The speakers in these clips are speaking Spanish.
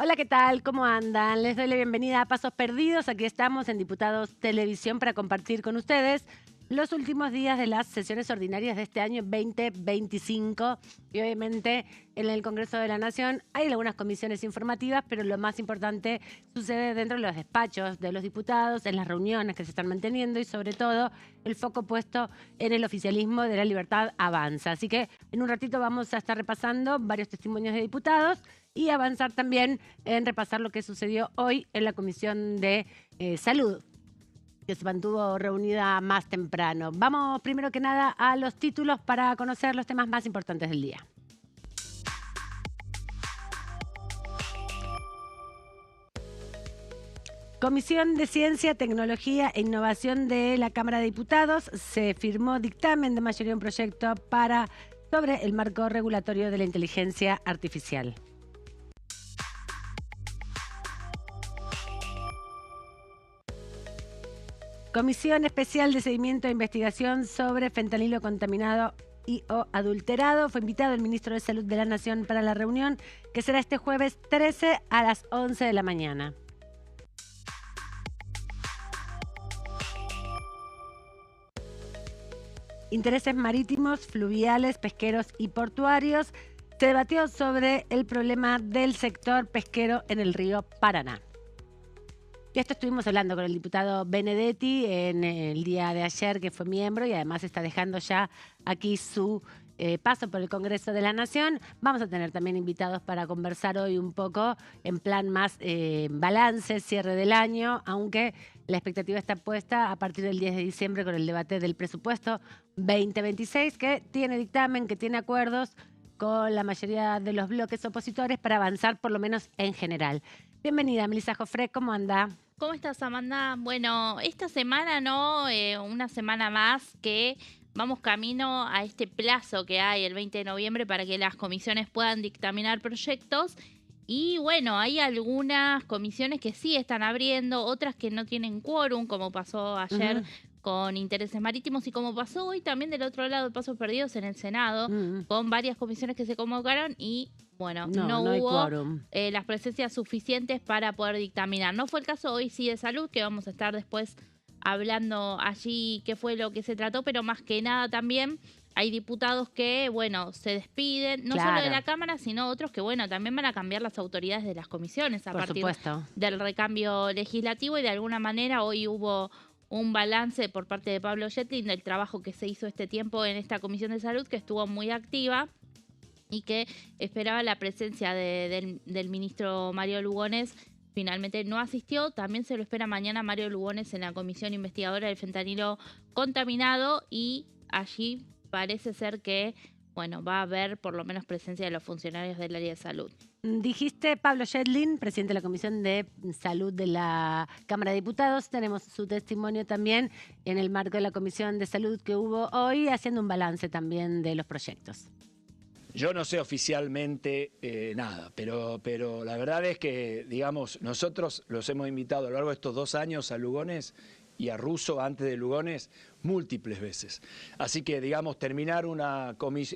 Hola, ¿qué tal? ¿Cómo andan? Les doy la bienvenida a Pasos Perdidos. Aquí estamos en Diputados Televisión para compartir con ustedes los últimos días de las sesiones ordinarias de este año 2025. Y obviamente en el Congreso de la Nación hay algunas comisiones informativas, pero lo más importante sucede dentro de los despachos de los diputados, en las reuniones que se están manteniendo y sobre todo el foco puesto en el oficialismo de La Libertad Avanza. Así que en un ratito vamos a estar repasando varios testimonios de diputados y avanzar también en repasar lo que sucedió hoy en la Comisión de Salud, que se mantuvo reunida más temprano. Vamos primero que nada a los títulos para conocer los temas más importantes del día. Comisión de Ciencia, Tecnología e Innovación de la Cámara de Diputados. Se firmó dictamen de mayoría un proyecto sobre el marco regulatorio de la inteligencia artificial. Comisión Especial de Seguimiento e Investigación sobre Fentanilo contaminado y o adulterado. Fue invitado el ministro de Salud de la Nación para la reunión, que será este jueves 13 a las 11 de la mañana. Intereses marítimos, fluviales, pesqueros y portuarios. Se debatió sobre el problema del sector pesquero en el río Paraná. Y esto estuvimos hablando con el diputado Benedetti en el día de ayer, que fue miembro y además está dejando ya aquí su paso por el Congreso de la Nación. Vamos a tener también invitados para conversar hoy un poco en plan más balance, cierre del año, aunque la expectativa está puesta a partir del 10 de diciembre con el debate del presupuesto 2026, que tiene dictamen, que tiene acuerdos con la mayoría de los bloques opositores para avanzar por lo menos en general. Bienvenida, Melissa Jofré, ¿cómo anda? ¿Cómo estás, Amanda? Bueno, esta semana, ¿no? Una semana más que vamos camino a este plazo que hay el 20 de noviembre para que las comisiones puedan dictaminar proyectos. Y bueno, hay algunas comisiones que sí están abriendo, otras que no tienen quórum, como pasó ayer con Intereses Marítimos y como pasó hoy también del otro lado de Pasos Perdidos en el Senado, con varias comisiones que se convocaron y bueno, no hay hubo quórum. las presencias suficientes para poder dictaminar. No fue el caso hoy sí de salud, que vamos a estar después hablando allí qué fue lo que se trató, pero más que nada también hay diputados que, bueno, se despiden, no solo de la Cámara, sino otros que, bueno, también van a cambiar las autoridades de las comisiones a partir del recambio legislativo y de alguna manera hoy hubo un balance por parte de Pablo Yetlin del trabajo que se hizo este tiempo en esta Comisión de Salud, que estuvo muy activa y que esperaba la presencia del ministro Mario Lugones. Finalmente no asistió. También se lo espera mañana Mario Lugones en la comisión investigadora del fentanilo contaminado y allí parece ser que, bueno, va a haber por lo menos presencia de los funcionarios del área de salud. Dijiste Pablo Yetlin, presidente de la Comisión de Salud de la Cámara de Diputados. Tenemos su testimonio también en el marco de la Comisión de Salud que hubo hoy, haciendo un balance también de los proyectos. Yo no sé oficialmente nada, pero la verdad es que, digamos, nosotros los hemos invitado a lo largo de estos 2 años a Lugones y a Russo antes de Lugones múltiples veces. Así que, digamos, terminar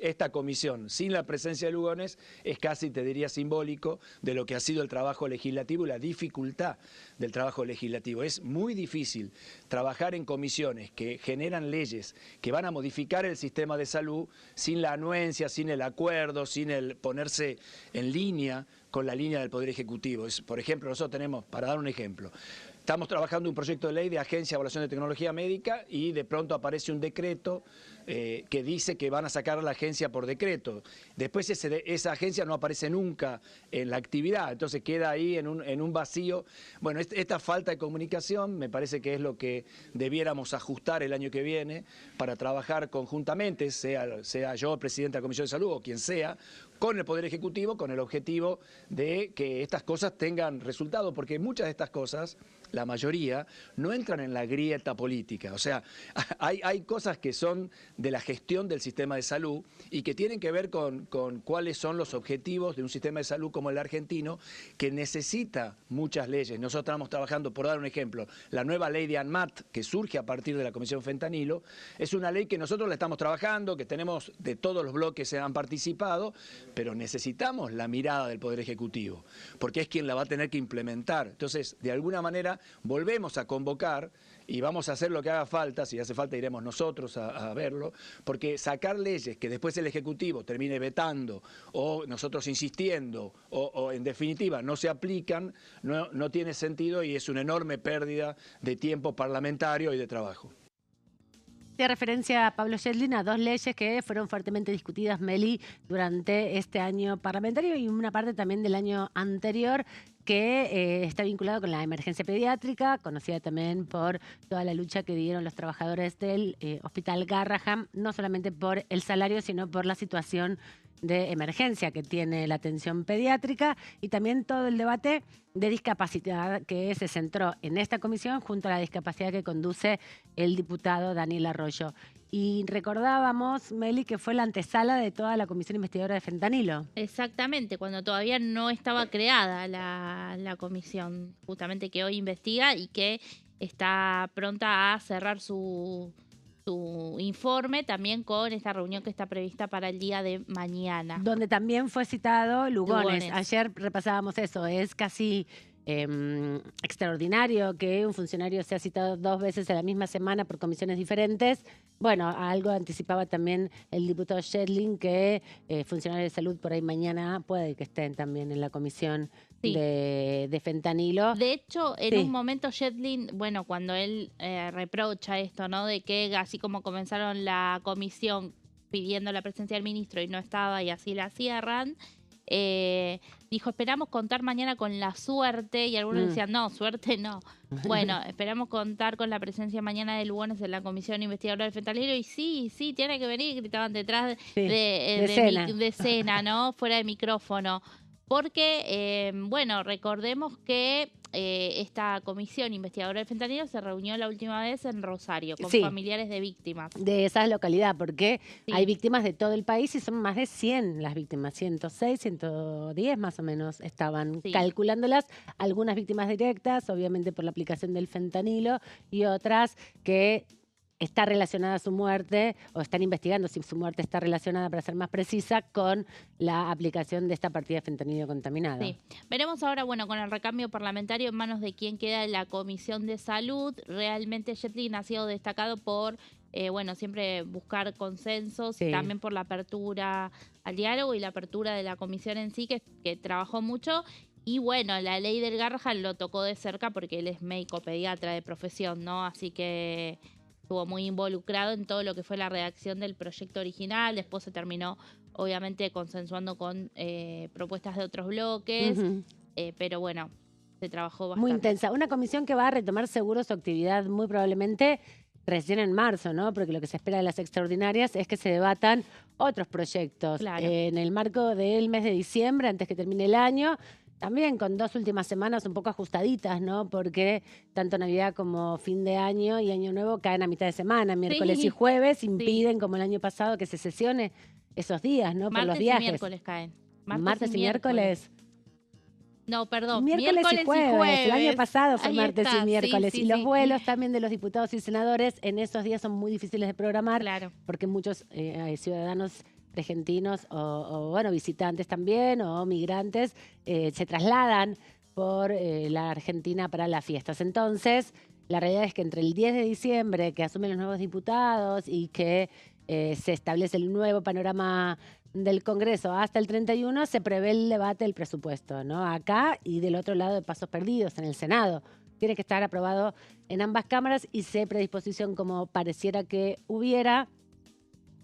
esta comisión sin la presencia de Lugones es casi, te diría, simbólico de lo que ha sido el trabajo legislativo y la dificultad del trabajo legislativo. Es muy difícil trabajar en comisiones que generan leyes que van a modificar el sistema de salud sin la anuencia, sin el acuerdo, sin el ponerse en línea con la línea del Poder Ejecutivo. Por ejemplo, nosotros tenemos, para dar un ejemplo, estamos trabajando un proyecto de ley de Agencia de Evaluación de Tecnología Médica y de pronto aparece un decreto que dice que van a sacar a la agencia por decreto. Después esa agencia no aparece nunca en la actividad, entonces queda ahí en un vacío. Bueno, esta falta de comunicación me parece que es lo que debiéramos ajustar el año que viene para trabajar conjuntamente, sea yo presidente de la Comisión de Salud o quien sea, con el Poder Ejecutivo, con el objetivo de que estas cosas tengan resultado, porque muchas de estas cosas la mayoría, no entran en la grieta política. O sea, hay cosas que son de la gestión del sistema de salud y que tienen que ver con cuáles son los objetivos de un sistema de salud como el argentino, que necesita muchas leyes. Nosotros estamos trabajando, por dar un ejemplo, la nueva ley de ANMAT, que surge a partir de la Comisión Fentanilo, es una ley que nosotros la estamos trabajando, que tenemos de todos los bloques que han participado, pero necesitamos la mirada del Poder Ejecutivo, porque es quien la va a tener que implementar. Entonces, de alguna manera, volvemos a convocar y vamos a hacer lo que haga falta. Si hace falta iremos nosotros a verlo, porque sacar leyes que después el Ejecutivo termine vetando o nosotros insistiendo o en definitiva no se aplican, no tiene sentido y es una enorme pérdida de tiempo parlamentario y de trabajo. De referencia a Pablo Yedlin a dos leyes que fueron fuertemente discutidas, Meli, durante este año parlamentario y una parte también del año anterior, que está vinculado con la emergencia pediátrica, conocida también por toda la lucha que dieron los trabajadores del Hospital Garrahan, no solamente por el salario, sino por la situación de emergencia que tiene la atención pediátrica, y también todo el debate de discapacidad que se centró en esta comisión junto a la discapacidad que conduce el diputado Daniel Arroyo. Y recordábamos, Meli, que fue la antesala de toda la comisión investigadora de fentanilo. Exactamente, cuando todavía no estaba creada la comisión, justamente que hoy investiga y que está pronta a cerrar su informe, también con esta reunión que está prevista para el día de mañana. Donde también fue citado Lugones. Ayer repasábamos eso, es casi extraordinario que un funcionario sea citado 2 veces en la misma semana por comisiones diferentes. Bueno, algo anticipaba también el diputado Yedlin, que funcionarios de salud por ahí mañana puede que estén también en la comisión de fentanilo. De hecho, en un momento Yedlin, bueno, cuando él reprocha esto, ¿no? De que así como comenzaron la comisión pidiendo la presencia del ministro y no estaba y así la cierran, dijo, esperamos contar mañana con la suerte, y algunos decían, no, suerte no. Bueno, esperamos contar con la presencia mañana de Lugones en la comisión investigadora del fentanilo, y sí, tiene que venir, gritaban detrás de escena, ¿no? Fuera de micrófono. Porque, bueno, recordemos que esta comisión investigadora del fentanilo se reunió la última vez en Rosario con familiares de víctimas. De esa localidad, porque hay víctimas de todo el país y son más de 100 las víctimas, 106, 110 más o menos estaban calculándolas. Algunas víctimas directas, obviamente por la aplicación del fentanilo, y otras que está relacionada a su muerte, o están investigando si su muerte está relacionada, para ser más precisa, con la aplicación de esta partida de fentanilo contaminado. Sí. Veremos ahora, bueno, con el recambio parlamentario en manos de quién queda en la Comisión de Salud. Realmente Yedlin ha sido destacado por, bueno, siempre buscar consensos, y también por la apertura al diálogo y la apertura de la comisión en sí, que trabajó mucho. Y bueno, la ley del Garrahan lo tocó de cerca porque él es médico pediatra de profesión, ¿no? Así que estuvo muy involucrado en todo lo que fue la redacción del proyecto original. Después se terminó, obviamente, consensuando con propuestas de otros bloques, pero bueno, se trabajó bastante. Muy intensa. Una comisión que va a retomar seguro su actividad muy probablemente recién en marzo, ¿no? Porque lo que se espera de las extraordinarias es que se debatan otros proyectos. En el marco del mes de diciembre, antes que termine el año, también con 2 últimas semanas un poco ajustaditas, ¿no? Porque tanto Navidad como fin de año y Año Nuevo caen a mitad de semana, miércoles y jueves, impiden, como el año pasado, que se sesione esos días, ¿no? Por los viajes. Martes y miércoles caen. Martes y miércoles. No, perdón. Miércoles y jueves. El año pasado fue martes y miércoles. Y los vuelos también de los diputados y senadores en esos días son muy difíciles de programar, porque muchos ciudadanos argentinos o bueno, visitantes también, o migrantes, se trasladan por la Argentina para las fiestas. Entonces, la realidad es que entre el 10 de diciembre, que asumen los nuevos diputados y que se establece el nuevo panorama del Congreso, hasta el 31, se prevé el debate del presupuesto, ¿no? Acá y del otro lado de Pasos Perdidos, en el Senado. Tiene que estar aprobado en ambas cámaras y sé predisposición como pareciera que hubiera.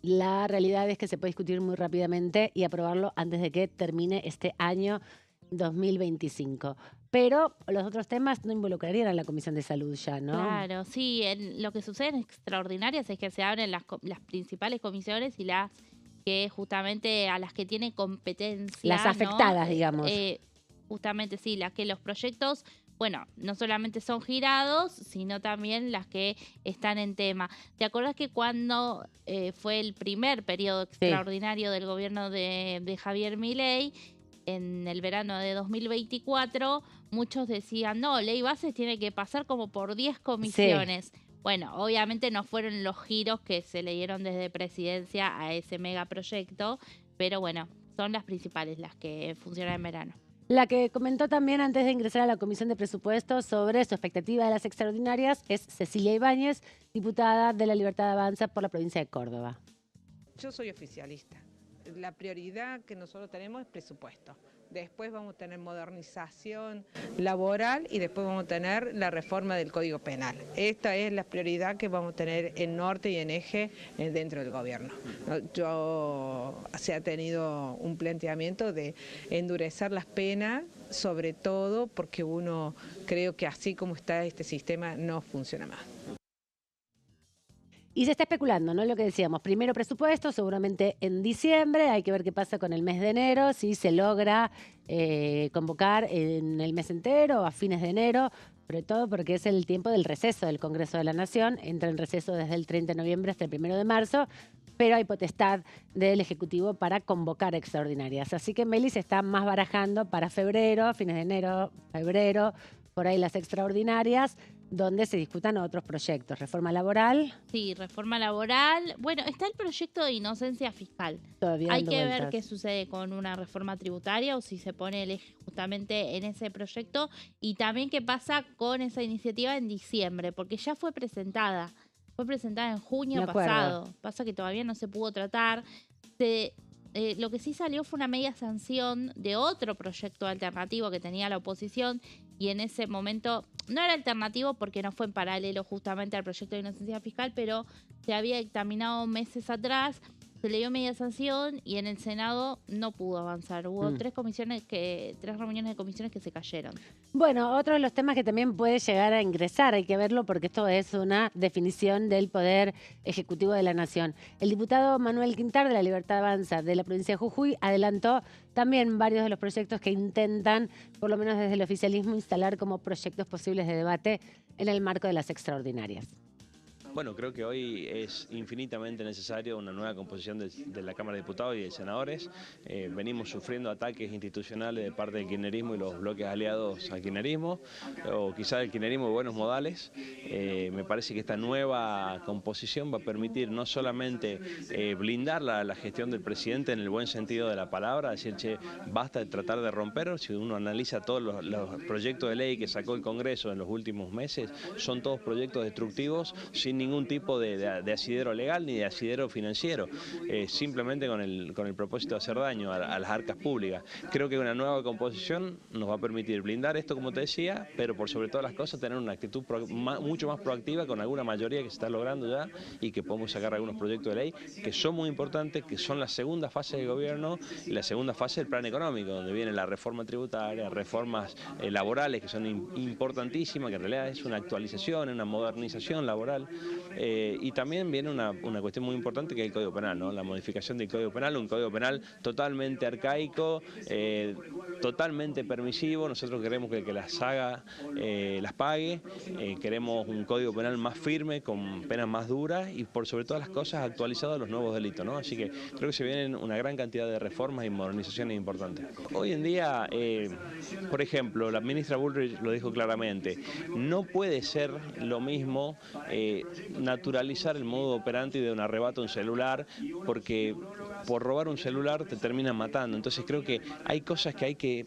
La realidad es que se puede discutir muy rápidamente y aprobarlo antes de que termine este año 2025. Pero los otros temas no involucrarían a la Comisión de Salud ya, ¿no? Claro, sí. Lo que sucede en extraordinarias es que se abren las principales comisiones y las que justamente a las que tiene competencia. Las afectadas, ¿no? digamos. Justamente sí, las que los proyectos bueno, no solamente son girados, sino también las que están en tema. ¿Te acordás que cuando fue el primer periodo extraordinario del gobierno de Javier Milei, en el verano de 2024, muchos decían, no, ley bases tiene que pasar como por 10 comisiones? Sí. Bueno, obviamente no fueron los giros que se le dieron desde presidencia a ese megaproyecto, pero bueno, son las principales, las que funcionan en verano. La que comentó también antes de ingresar a la Comisión de Presupuestos sobre su expectativa de las extraordinarias es Cecilia Ibáñez, diputada de La Libertad Avanza por la provincia de Córdoba. Yo soy oficialista. La prioridad que nosotros tenemos es presupuesto. Después vamos a tener modernización laboral y después vamos a tener la reforma del Código Penal. Esta es la prioridad que vamos a tener en norte y en eje dentro del gobierno. Se ha tenido un planteamiento de endurecer las penas, sobre todo porque uno creo que así como está este sistema no funciona más. Y se está especulando, ¿no? Lo que decíamos, primero presupuesto, seguramente en diciembre, hay que ver qué pasa con el mes de enero, si se logra convocar en el mes entero, a fines de enero, sobre todo porque es el tiempo del receso del Congreso de la Nación, entra en receso desde el 30 de noviembre hasta el 1 de marzo, pero hay potestad del Ejecutivo para convocar extraordinarias. Así que Meli se está más barajando para febrero, fines de enero, febrero, por ahí las extraordinarias, donde se discutan otros proyectos. Reforma laboral. Sí, reforma laboral. Bueno, está el proyecto de inocencia fiscal. Todavía hay que ver qué sucede con una reforma tributaria o si se pone el eje justamente en ese proyecto y también qué pasa con esa iniciativa en diciembre, porque ya fue presentada. Fue presentada en junio pasado. Pasa que todavía no se pudo tratar. Lo que sí salió fue una media sanción de otro proyecto alternativo que tenía la oposición y en ese momento no era alternativo porque no fue en paralelo justamente al proyecto de inocencia fiscal, pero se había dictaminado meses atrás, se le dio media sanción y en el Senado no pudo avanzar. Hubo tres reuniones de comisiones que se cayeron. Bueno, otro de los temas que también puede llegar a ingresar, hay que verlo porque esto es una definición del Poder Ejecutivo de la Nación. El diputado Manuel Quintar de La Libertad Avanza de la provincia de Jujuy adelantó también varios de los proyectos que intentan, por lo menos desde el oficialismo, instalar como proyectos posibles de debate en el marco de las extraordinarias. Bueno, creo que hoy es infinitamente necesario una nueva composición de la Cámara de Diputados y de Senadores. Venimos sufriendo ataques institucionales de parte del kirchnerismo y los bloques aliados al kirchnerismo, o quizá del kirchnerismo de buenos modales. Me parece que esta nueva composición va a permitir no solamente blindar la gestión del presidente en el buen sentido de la palabra, decir, che, basta de tratar de romper. Si uno analiza todos los proyectos de ley que sacó el Congreso en los últimos meses, son todos proyectos destructivos, sin ningún tipo de asidero legal ni de asidero financiero, simplemente con el propósito de hacer daño a las arcas públicas. Creo que una nueva composición nos va a permitir blindar esto, como te decía, pero por sobre todas las cosas tener una actitud mucho más proactiva con alguna mayoría que se está logrando ya y que podemos sacar algunos proyectos de ley que son muy importantes, que son la segunda fase del gobierno y la segunda fase del plan económico, donde viene la reforma tributaria, reformas laborales que son importantísimas, que en realidad es una actualización, una modernización laboral. Y también viene una cuestión muy importante que es el Código Penal, ¿no? La modificación del Código Penal, un Código Penal totalmente arcaico, totalmente permisivo. Nosotros queremos que el que las haga las pague, queremos un Código Penal más firme, con penas más duras y por sobre todas las cosas actualizado a los nuevos delitos, ¿no? Así que creo que se vienen una gran cantidad de reformas y modernizaciones importantes. Hoy en día, por ejemplo, la ministra Bullrich lo dijo claramente, no puede ser lo mismo naturalizar el modo operandi de un arrebato a un celular, porque por robar un celular te terminan matando. Entonces creo que hay cosas que hay que,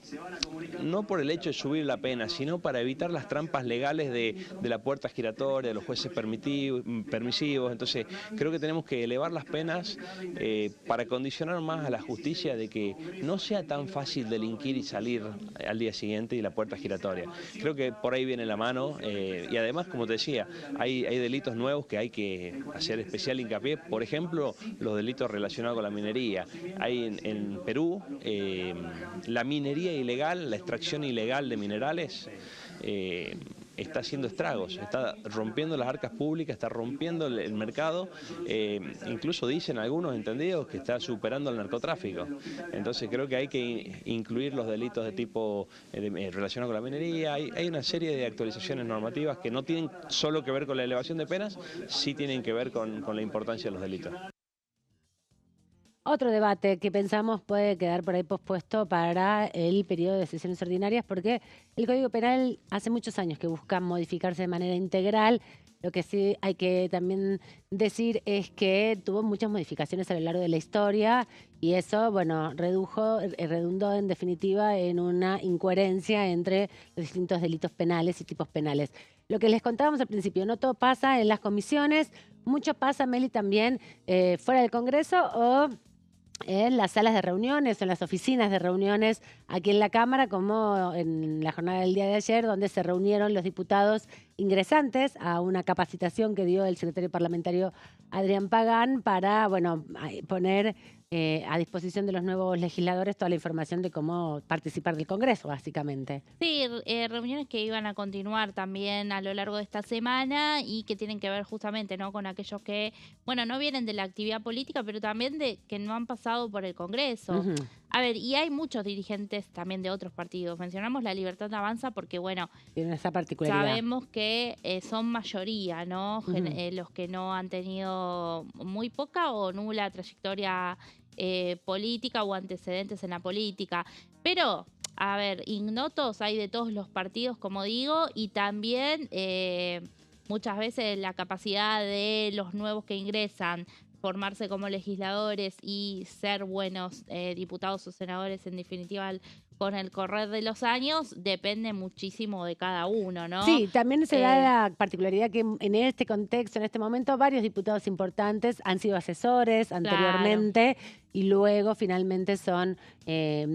no por el hecho de subir la pena, sino para evitar las trampas legales de la puerta giratoria, de los jueces permisivos. Entonces creo que tenemos que elevar las penas para condicionar más a la justicia de que no sea tan fácil delinquir y salir al día siguiente y la puerta giratoria. Creo que por ahí viene la mano y además, como te decía, hay delitos nuevos que hay que hacer especial hincapié. Por ejemplo, los delitos relacionados con la minería. Hay en Perú la minería ilegal, la extracción ilegal de minerales, está haciendo estragos, está rompiendo las arcas públicas, está rompiendo el mercado, incluso dicen algunos entendidos que está superando el narcotráfico. Entonces creo que hay que incluir los delitos de tipo relacionados con la minería. Hay una serie de actualizaciones normativas que no tienen solo que ver con la elevación de penas, sí tienen que ver con la importancia de los delitos. Otro debate que pensamos puede quedar por ahí pospuesto para el periodo de sesiones ordinarias, porque el Código Penal hace muchos años que busca modificarse de manera integral. Lo que sí hay que también decir es que tuvo muchas modificaciones a lo largo de la historia y eso, bueno, redundó en definitiva en una incoherencia entre los distintos delitos penales y tipos penales. Lo que les contábamos al principio, no todo pasa en las comisiones, mucho pasa, Meli, también fuera del Congreso o en las salas de reuniones, en las oficinas de reuniones aquí en la Cámara, como en la jornada del día de ayer, donde se reunieron los diputados ingresantes a una capacitación que dio el secretario parlamentario Adrián Pagán para, bueno, poner a disposición de los nuevos legisladores toda la información de cómo participar del Congreso, básicamente. Sí, reuniones que iban a continuar también a lo largo de esta semana y que tienen que ver justamente, ¿no?, con aquellos que, bueno, no vienen de la actividad política, pero también de que no han pasado por el Congreso. Ujú. A ver, y hay muchos dirigentes también de otros partidos. Mencionamos la Libertad Avanza porque, bueno, Tiene esa particularidad. sabemos que son mayoría, ¿no? Ujú. Los que no han tenido muy poca o nula trayectoria política o antecedentes en la política. Pero, a ver, ignotos hay de todos los partidos, como digo, y también muchas veces la capacidad de los nuevos que ingresan formarse como legisladores y ser buenos diputados o senadores, en definitiva, con el correr de los años, depende muchísimo de cada uno, ¿no? Sí, también se da la particularidad que en este contexto, en este momento, varios diputados importantes han sido asesores anteriormente y luego finalmente son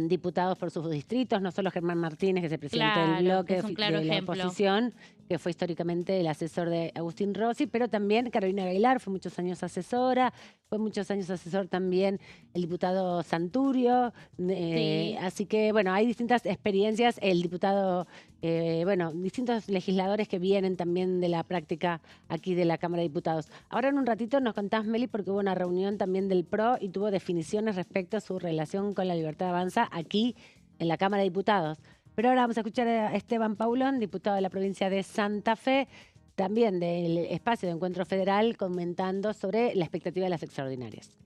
diputados por sus distritos, no solo Germán Martínez, que es el presidente del bloque es un claro de la ejemplo. oposición, que fue históricamente el asesor de Agustín Rossi, pero también Carolina Aguilar fue muchos años asesora, fue muchos años asesor también el diputado Santurio, Sí. así que bueno, hay distintas experiencias, el diputado, bueno, distintos legisladores que vienen también de la práctica aquí de la Cámara de Diputados. Ahora en un ratito nos contás, Meli, porque hubo una reunión también del PRO y tuvo definiciones respecto a su relación con la Libertad Avanza aquí en la Cámara de Diputados. Pero ahora vamos a escuchar a Esteban Paulón, diputado de la provincia de Santa Fe, también del espacio de Encuentro Federal, comentando sobre la expectativa de las extraordinarias.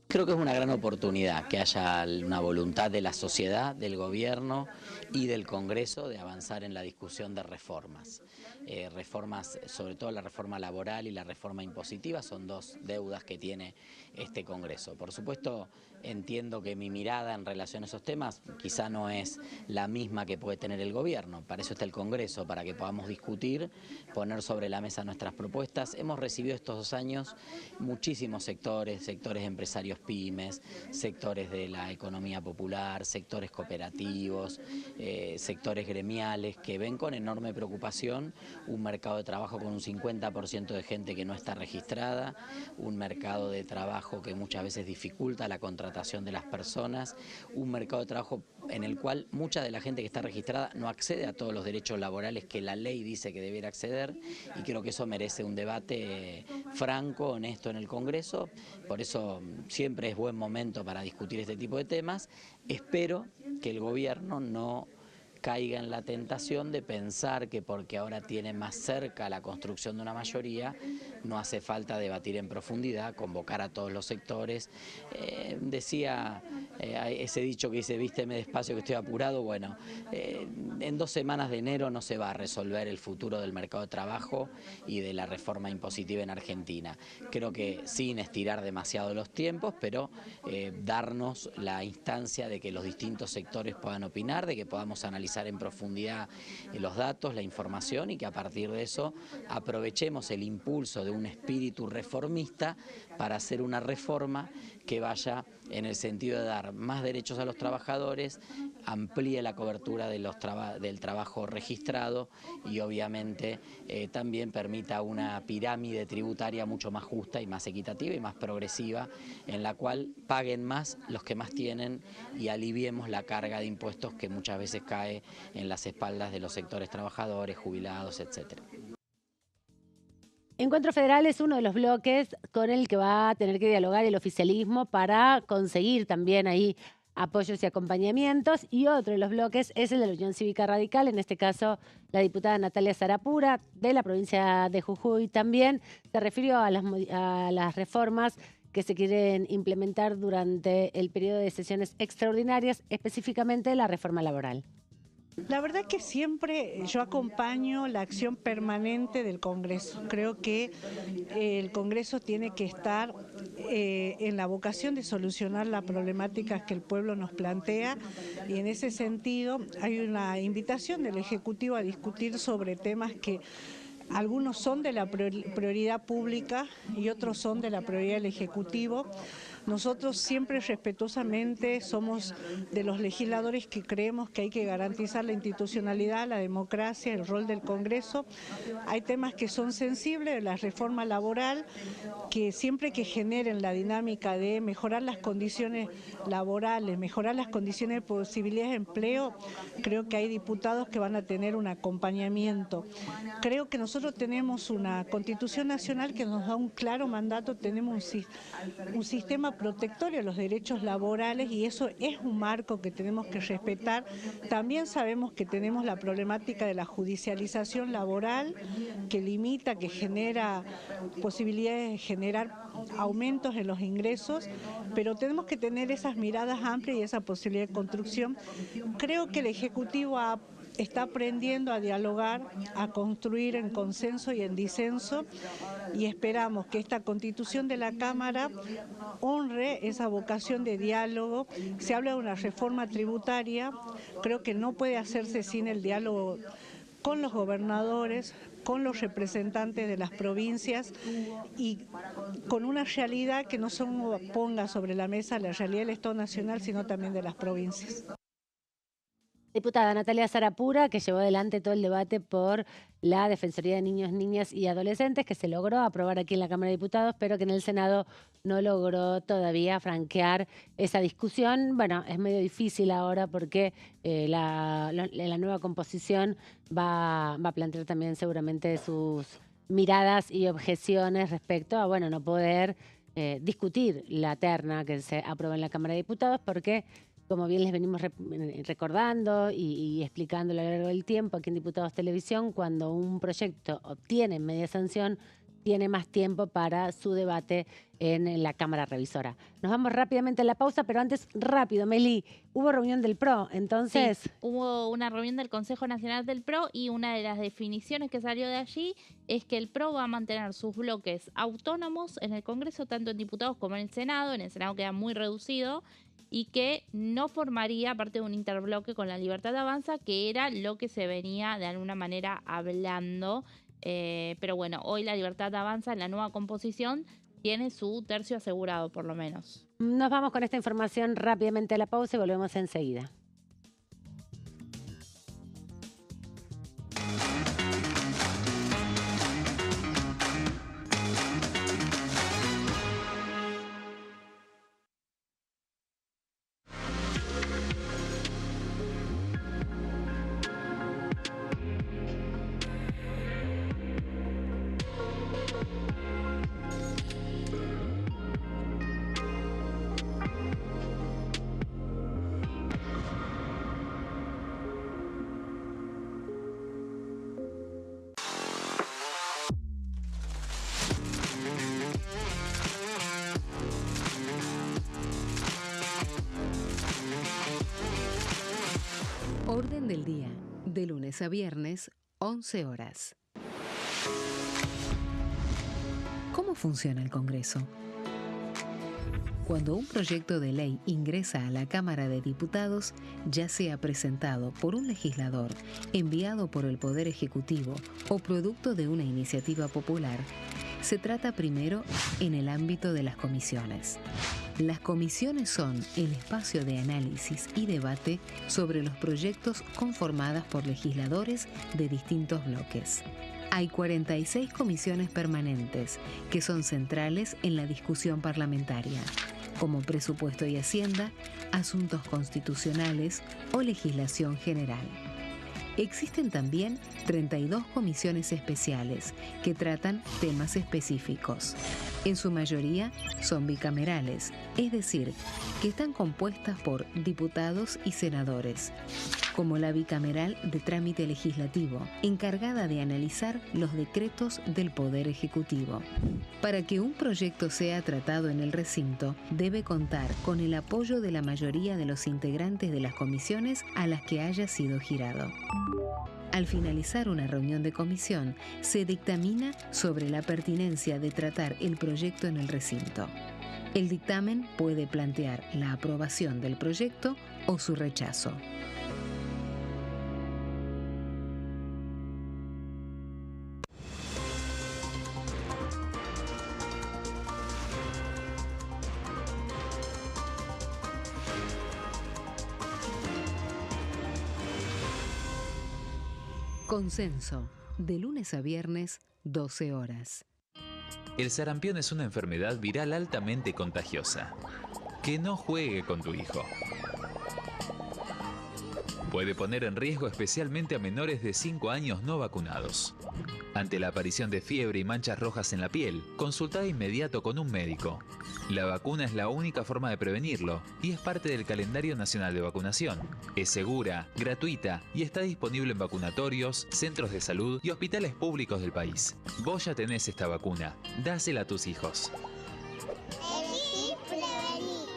Creo que es una gran oportunidad que haya una voluntad de la sociedad, del gobierno y del Congreso de avanzar en la discusión de reformas. Reformas, sobre todo la reforma laboral y la reforma impositiva, son dos deudas que tiene este Congreso. Por supuesto, entiendo que mi mirada en relación a esos temas quizá no es la misma que puede tener el gobierno. Para eso está el Congreso, para que podamos discutir, poner sobre la mesa nuestras propuestas. Hemos recibido estos 2 años muchísimos sectores empresarios pymes, sectores de la economía popular, sectores cooperativos, sectores gremiales que ven con enorme preocupación un mercado de trabajo con un 50% de gente que no está registrada, un mercado de trabajo que muchas veces dificulta la contratación de las personas, un mercado de trabajo en el cual mucha de la gente que está registrada no accede a todos los derechos laborales que la ley dice que debiera acceder, y creo que eso merece un debate franco, honesto en el Congreso. Por eso siempre es buen momento para discutir este tipo de temas. Espero que el gobierno no caiga en la tentación de pensar que porque ahora tiene más cerca la construcción de una mayoría, no hace falta debatir en profundidad, convocar a todos los sectores. Decía ese dicho que dice, vísteme despacio que estoy apurado. Bueno, en 2 semanas de enero no se va a resolver el futuro del mercado de trabajo y de la reforma impositiva en Argentina. Creo que sin estirar demasiado los tiempos, pero darnos la instancia de que los distintos sectores puedan opinar, de que podamos analizar en profundidad los datos, la información, y que a partir de eso aprovechemos el impulso de un espíritu reformista para hacer una reforma que vaya en el sentido de dar más derechos a los trabajadores, amplíe la cobertura de del trabajo registrado y obviamente también permita una pirámide tributaria mucho más justa y más equitativa y más progresiva, en la cual paguen más los que más tienen y aliviemos la carga de impuestos que muchas veces cae en las espaldas de los sectores trabajadores, jubilados, etcétera. Encuentro Federal es uno de los bloques con el que va a tener que dialogar el oficialismo para conseguir también ahí apoyos y acompañamientos, y otro de los bloques es el de la Unión Cívica Radical, en este caso la diputada Natalia Sarapura, de la provincia de Jujuy también, se refirió a las reformas que se quieren implementar durante el periodo de sesiones extraordinarias, específicamente la reforma laboral. La verdad que siempre yo acompaño la acción permanente del Congreso. Creo que el Congreso tiene que estar en la vocación de solucionar las problemáticas que el pueblo nos plantea, y en ese sentido hay una invitación del Ejecutivo a discutir sobre temas que algunos son de la prioridad pública y otros son de la prioridad del Ejecutivo. Nosotros siempre respetuosamente somos de los legisladores que creemos que hay que garantizar la institucionalidad, la democracia, el rol del Congreso. Hay temas que son sensibles, la reforma laboral, que siempre que generen la dinámica de mejorar las condiciones laborales, mejorar las condiciones de posibilidades de empleo, creo que hay diputados que van a tener un acompañamiento. Creo que nosotros tenemos una Constitución Nacional que nos da un claro mandato, tenemos un sistema protectorio a los derechos laborales y eso es un marco que tenemos que respetar. También sabemos que tenemos la problemática de la judicialización laboral que limita, que genera posibilidades de generar aumentos en los ingresos, pero tenemos que tener esas miradas amplias y esa posibilidad de construcción. Creo que el Ejecutivo está aprendiendo a dialogar, a construir en consenso y en disenso, y esperamos que esta Constitución de la Cámara honre esa vocación de diálogo. Se habla de una reforma tributaria, creo que no puede hacerse sin el diálogo con los gobernadores, con los representantes de las provincias y con una realidad que no solo ponga sobre la mesa la realidad del Estado Nacional, sino también de las provincias. Diputada Natalia Sarapura, que llevó adelante todo el debate por la Defensoría de Niños, Niñas y Adolescentes, que se logró aprobar aquí en la Cámara de Diputados, pero que en el Senado no logró todavía franquear esa discusión. Bueno, es medio difícil ahora porque la nueva composición va a plantear también seguramente sus miradas y objeciones respecto a, bueno, no poder discutir la terna que se aprueba en la Cámara de Diputados, porque como bien les venimos recordando y explicando a lo largo del tiempo aquí en Diputados Televisión, cuando un proyecto obtiene media sanción, tiene más tiempo para su debate en la Cámara Revisora. Nos vamos rápidamente a la pausa, pero antes, rápido, Meli, hubo reunión del PRO, entonces... Sí, hubo una reunión del Consejo Nacional del PRO y una de las definiciones que salió de allí es que el PRO va a mantener sus bloques autónomos en el Congreso, tanto en diputados como en el Senado queda muy reducido, y que no formaría parte de un interbloque con la Libertad Avanza, que era lo que se venía de alguna manera hablando. Pero bueno, hoy la Libertad Avanza en la nueva composición tiene su tercio asegurado, por lo menos. Nos vamos con esta información rápidamente a la pausa y volvemos enseguida. Orden del día, de lunes a viernes, 11 horas. ¿Cómo funciona el Congreso? Cuando un proyecto de ley ingresa a la Cámara de Diputados, ya sea presentado por un legislador, enviado por el Poder Ejecutivo o producto de una iniciativa popular, se trata primero en el ámbito de las comisiones. Las comisiones son el espacio de análisis y debate sobre los proyectos conformadas por legisladores de distintos bloques. Hay 46 comisiones permanentes que son centrales en la discusión parlamentaria, como Presupuesto y Hacienda, Asuntos Constitucionales o Legislación General. Existen también 32 comisiones especiales que tratan temas específicos. En su mayoría son bicamerales, es decir, que están compuestas por diputados y senadores, como la bicameral de trámite legislativo, encargada de analizar los decretos del Poder Ejecutivo. Para que un proyecto sea tratado en el recinto, debe contar con el apoyo de la mayoría de los integrantes de las comisiones a las que haya sido girado. Al finalizar una reunión de comisión, se dictamina sobre la pertinencia de tratar el proyecto en el recinto. El dictamen puede plantear la aprobación del proyecto o su rechazo. Consenso, de lunes a viernes, 12 horas. El sarampión es una enfermedad viral altamente contagiosa. Que no juegue con tu hijo. Puede poner en riesgo especialmente a menores de 5 años no vacunados. Ante la aparición de fiebre y manchas rojas en la piel, consulta de inmediato con un médico. La vacuna es la única forma de prevenirlo y es parte del calendario nacional de vacunación. Es segura, gratuita y está disponible en vacunatorios, centros de salud y hospitales públicos del país. Vos ya tenés esta vacuna, dásela a tus hijos. Elegí prevenir.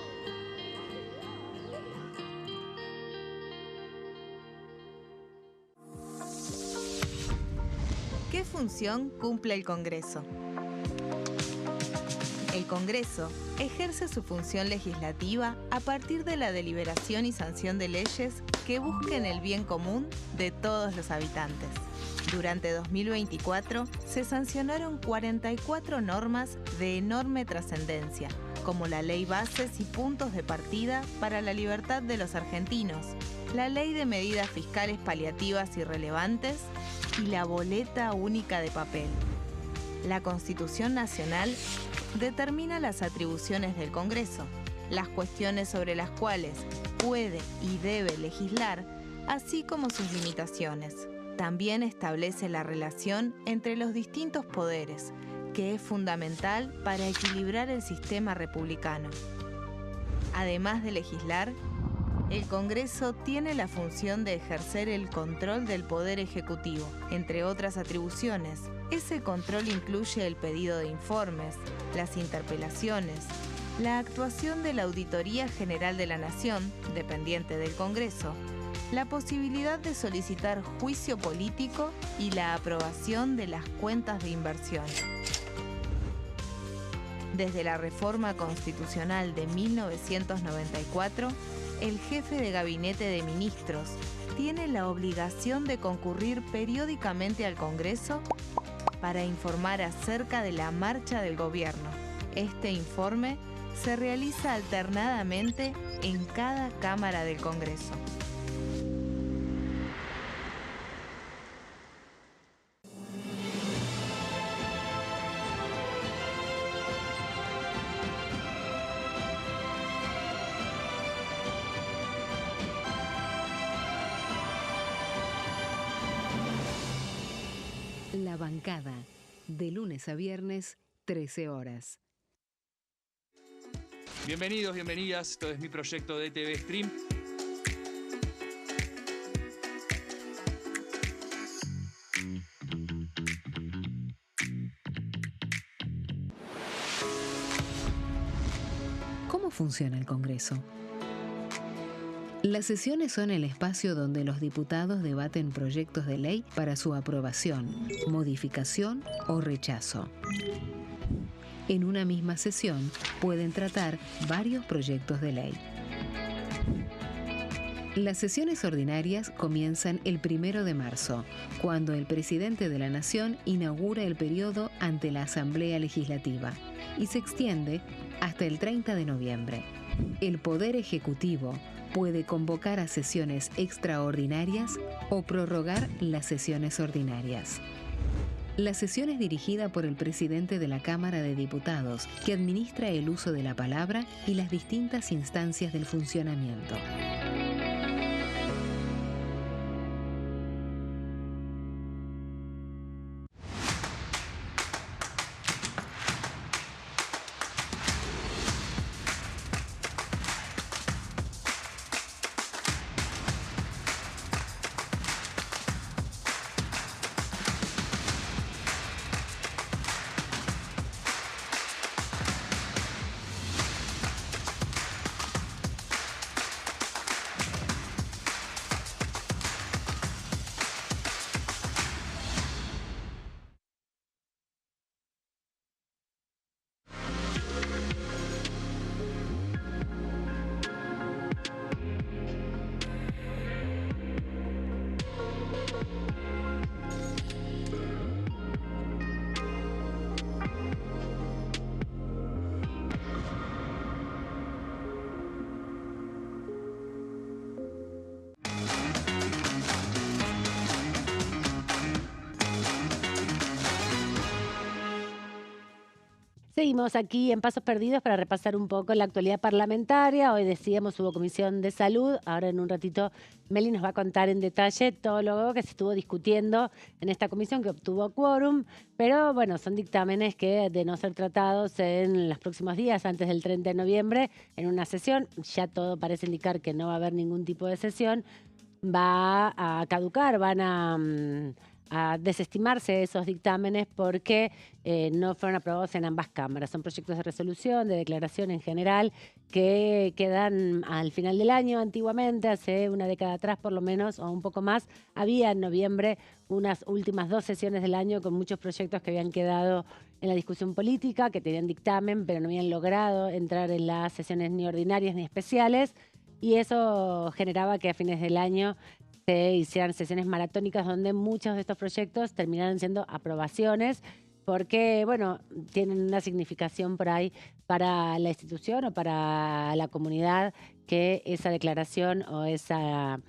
¿Qué función cumple el Congreso? El Congreso ejerce su función legislativa a partir de la deliberación y sanción de leyes que busquen el bien común de todos los habitantes. Durante 2024 se sancionaron 44 normas de enorme trascendencia, como la Ley Bases y Puntos de Partida para la Libertad de los Argentinos, la Ley de Medidas Fiscales Paliativas y Relevantes y la Boleta Única de Papel. La Constitución Nacional determina las atribuciones del Congreso, las cuestiones sobre las cuales puede y debe legislar, así como sus limitaciones. También establece la relación entre los distintos poderes, que es fundamental para equilibrar el sistema republicano. Además de legislar, el Congreso tiene la función de ejercer el control del Poder Ejecutivo. Entre otras atribuciones, ese control incluye el pedido de informes, las interpelaciones, la actuación de la Auditoría General de la Nación, dependiente del Congreso, la posibilidad de solicitar juicio político y la aprobación de las cuentas de inversión. Desde la reforma constitucional de 1994, el jefe de gabinete de ministros tiene la obligación de concurrir periódicamente al Congreso para informar acerca de la marcha del gobierno. Este informe se realiza alternadamente en cada Cámara del Congreso. La Bancada, de lunes a viernes, 13 horas. Bienvenidos, bienvenidas. Esto es mi proyecto de TV Stream. ¿Cómo funciona el Congreso? Las sesiones son el espacio donde los diputados debaten proyectos de ley para su aprobación, modificación o rechazo. En una misma sesión pueden tratar varios proyectos de ley. Las sesiones ordinarias comienzan el 1 de marzo, cuando el presidente de la Nación inaugura el periodo ante la Asamblea Legislativa y se extiende hasta el 30 de noviembre. El Poder Ejecutivo puede convocar a sesiones extraordinarias o prorrogar las sesiones ordinarias. La sesión es dirigida por el presidente de la Cámara de Diputados, que administra el uso de la palabra y las distintas instancias del funcionamiento. Seguimos aquí en Pasos Perdidos para repasar un poco la actualidad parlamentaria. Hoy decíamos hubo comisión de salud. Ahora en un ratito Meli nos va a contar en detalle todo lo que se estuvo discutiendo en esta comisión que obtuvo quórum. Pero bueno, son dictámenes que de no ser tratados en los próximos días, antes del 30 de noviembre, en una sesión, ya todo parece indicar que no va a haber ningún tipo de sesión, va a caducar, van a desestimarse esos dictámenes porque no fueron aprobados en ambas cámaras. Son proyectos de resolución, de declaración en general, que quedan al final del año. Antiguamente, hace una década atrás por lo menos, o un poco más, había en noviembre unas últimas 2 sesiones del año con muchos proyectos que habían quedado en la discusión política, que tenían dictamen, pero no habían logrado entrar en las sesiones ni ordinarias ni especiales, y eso generaba que a fines del año se hicieran sesiones maratónicas donde muchos de estos proyectos terminaran siendo aprobaciones porque, bueno, tienen una significación por ahí para la institución o para la comunidad que esa declaración o esa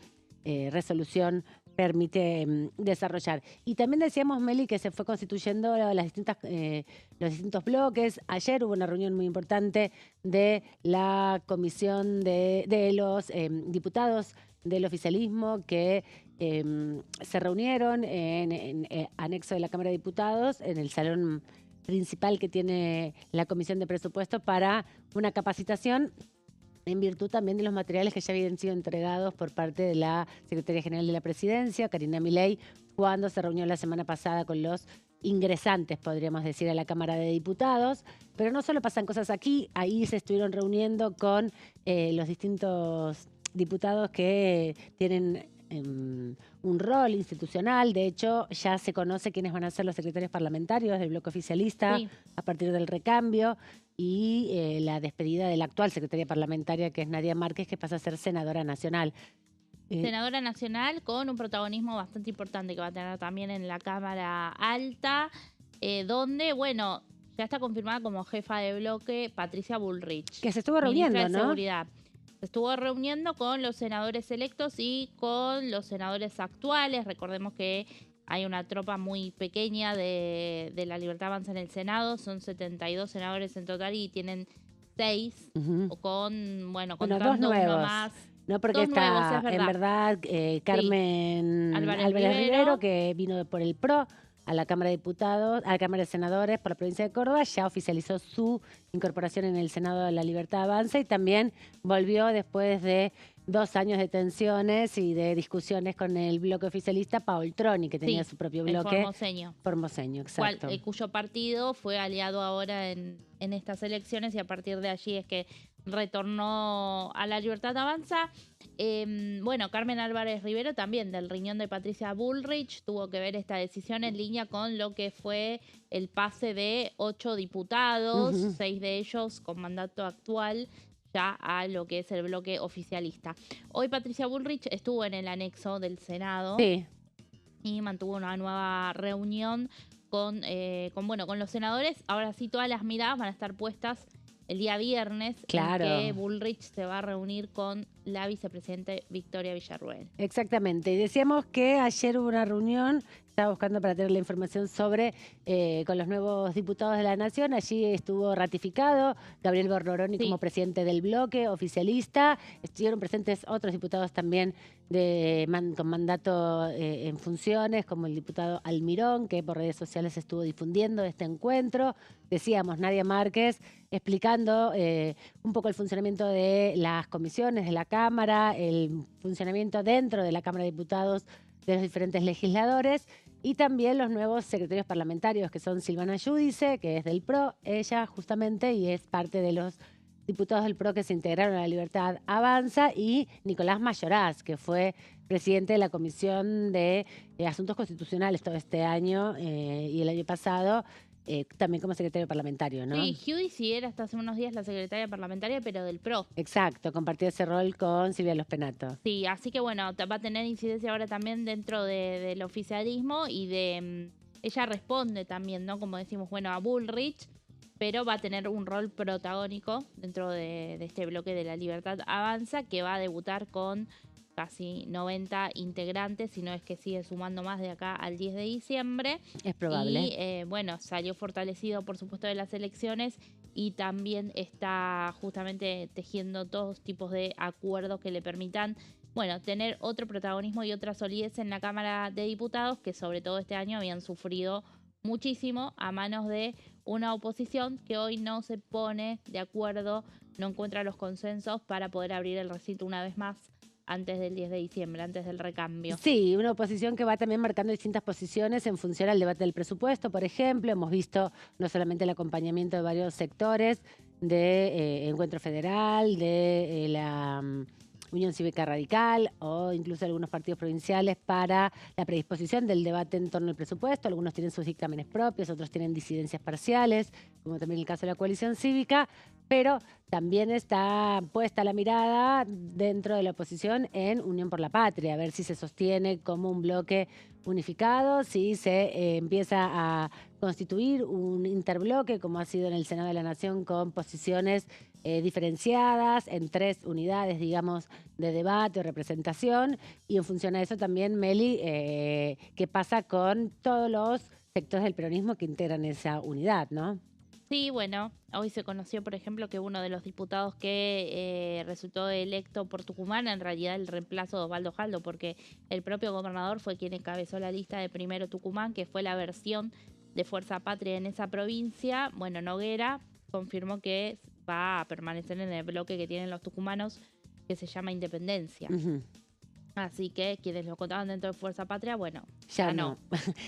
resolución permite desarrollar. Y también decíamos, Meli, que se fue constituyendo los distintos bloques. Ayer hubo una reunión muy importante de la comisión de los diputados del oficialismo que se reunieron en anexo de la Cámara de Diputados, en el salón principal que tiene la Comisión de Presupuesto, para una capacitación en virtud también de los materiales que ya habían sido entregados por parte de la Secretaría General de la Presidencia, Karina Milei, cuando se reunió la semana pasada con los ingresantes, podríamos decir, a la Cámara de Diputados. Pero no solo pasan cosas aquí, ahí se estuvieron reuniendo con los distintos diputados que tienen un rol institucional. De hecho, ya se conoce quiénes van a ser los secretarios parlamentarios del bloque oficialista a partir del recambio y la despedida de la actual secretaria parlamentaria, que es Nadia Márquez, que pasa a ser senadora nacional. Senadora nacional con un protagonismo bastante importante que va a tener también en la Cámara Alta, donde, bueno, ya está confirmada como jefa de bloque Patricia Bullrich. Que se estuvo reuniendo, ministra de ¿no? Seguridad. Se estuvo reuniendo con los senadores electos y con los senadores actuales. Recordemos que hay una tropa muy pequeña de la Libertad Avanza en el Senado. Son 72 senadores en total y tienen 6. Contando 2 nuevos. uno más. No, porque está, en verdad, Carmen Álvarez Rivero, que vino por el PRO a la Cámara de Diputados, a la Cámara de Senadores por la provincia de Córdoba, ya oficializó su incorporación en el Senado de la Libertad Avanza y también volvió después de 2 años de tensiones y de discusiones con el bloque oficialista, Paul Troni, que tenía su propio bloque. Formoseño, exacto. Cuyo partido fue aliado ahora en estas elecciones y a partir de allí es que retornó a la Libertad Avanza. Carmen Álvarez Rivero también del riñón de Patricia Bullrich tuvo que ver esta decisión en línea con lo que fue el pase de 8 diputados, 6 de ellos con mandato actual ya a lo que es el bloque oficialista. Hoy Patricia Bullrich estuvo en el anexo del Senado y mantuvo una nueva reunión con los senadores. Ahora sí, todas las miradas van a estar puestas el día viernes, en que Bullrich se va a reunir con la vicepresidenta Victoria Villarruel. Exactamente. Y decíamos que ayer hubo una reunión, estaba buscando para tener la información sobre con los nuevos diputados de la Nación. Allí estuvo ratificado Gabriel Bornoroni como presidente del bloque oficialista. Estuvieron presentes otros diputados también con mandato en funciones, como el diputado Almirón, que por redes sociales estuvo difundiendo este encuentro. Decíamos, Nadia Márquez explicando un poco el funcionamiento de las comisiones de la Cámara, el funcionamiento dentro de la Cámara de Diputados de los diferentes legisladores y también los nuevos secretarios parlamentarios, que son Silvana Giudice, que es del PRO, ella justamente, y es parte de los diputados del PRO que se integraron a La Libertad Avanza, y Nicolás Mayoraz, que fue presidente de la Comisión de Asuntos Constitucionales todo este año y el año pasado, también como secretario parlamentario, ¿no? Sí, Giudice era hasta hace unos días la secretaria parlamentaria, pero del PRO. Exacto, compartió ese rol con Silvia Los Penato. Sí, así que bueno, va a tener incidencia ahora también dentro del oficialismo y ella responde también, ¿no? Como decimos, bueno, a Bullrich, pero va a tener un rol protagónico dentro de este bloque de La Libertad Avanza, que va a debutar con casi 90 integrantes, si no es que sigue sumando más de acá al 10 de diciembre. Es probable. Y salió fortalecido, por supuesto, de las elecciones y también está justamente tejiendo todos tipos de acuerdos que le permitan, tener otro protagonismo y otra solidez en la Cámara de Diputados, que sobre todo este año habían sufrido muchísimo a manos de una oposición que hoy no se pone de acuerdo, no encuentra los consensos para poder abrir el recinto una vez más antes del 10 de diciembre, antes del recambio. Sí, una oposición que va también marcando distintas posiciones en función al debate del presupuesto, por ejemplo. Hemos visto no solamente el acompañamiento de varios sectores de Encuentro Federal, de la Unión Cívica Radical o incluso algunos partidos provinciales para la predisposición del debate en torno al presupuesto. Algunos tienen sus dictámenes propios, otros tienen disidencias parciales, como también el caso de la coalición cívica, pero también está puesta la mirada dentro de la oposición en Unión por la Patria, a ver si se sostiene como un bloque unificado, si se empieza a constituir un interbloque, como ha sido en el Senado de la Nación, con posiciones diferenciadas en 3 unidades, digamos, de debate o representación, y en función a eso también, Meli, qué pasa con todos los sectores del peronismo que integran esa unidad, ¿no? Sí, hoy se conoció, por ejemplo, que uno de los diputados que resultó electo por Tucumán, en realidad el reemplazo de Osvaldo Jaldo, porque el propio gobernador fue quien encabezó la lista de Primero Tucumán, que fue la versión de Fuerza Patria en esa provincia. Noguera confirmó que va a permanecer en el bloque que tienen los tucumanos, que se llama Independencia. Así que quienes lo contaban dentro de Fuerza Patria, ya no.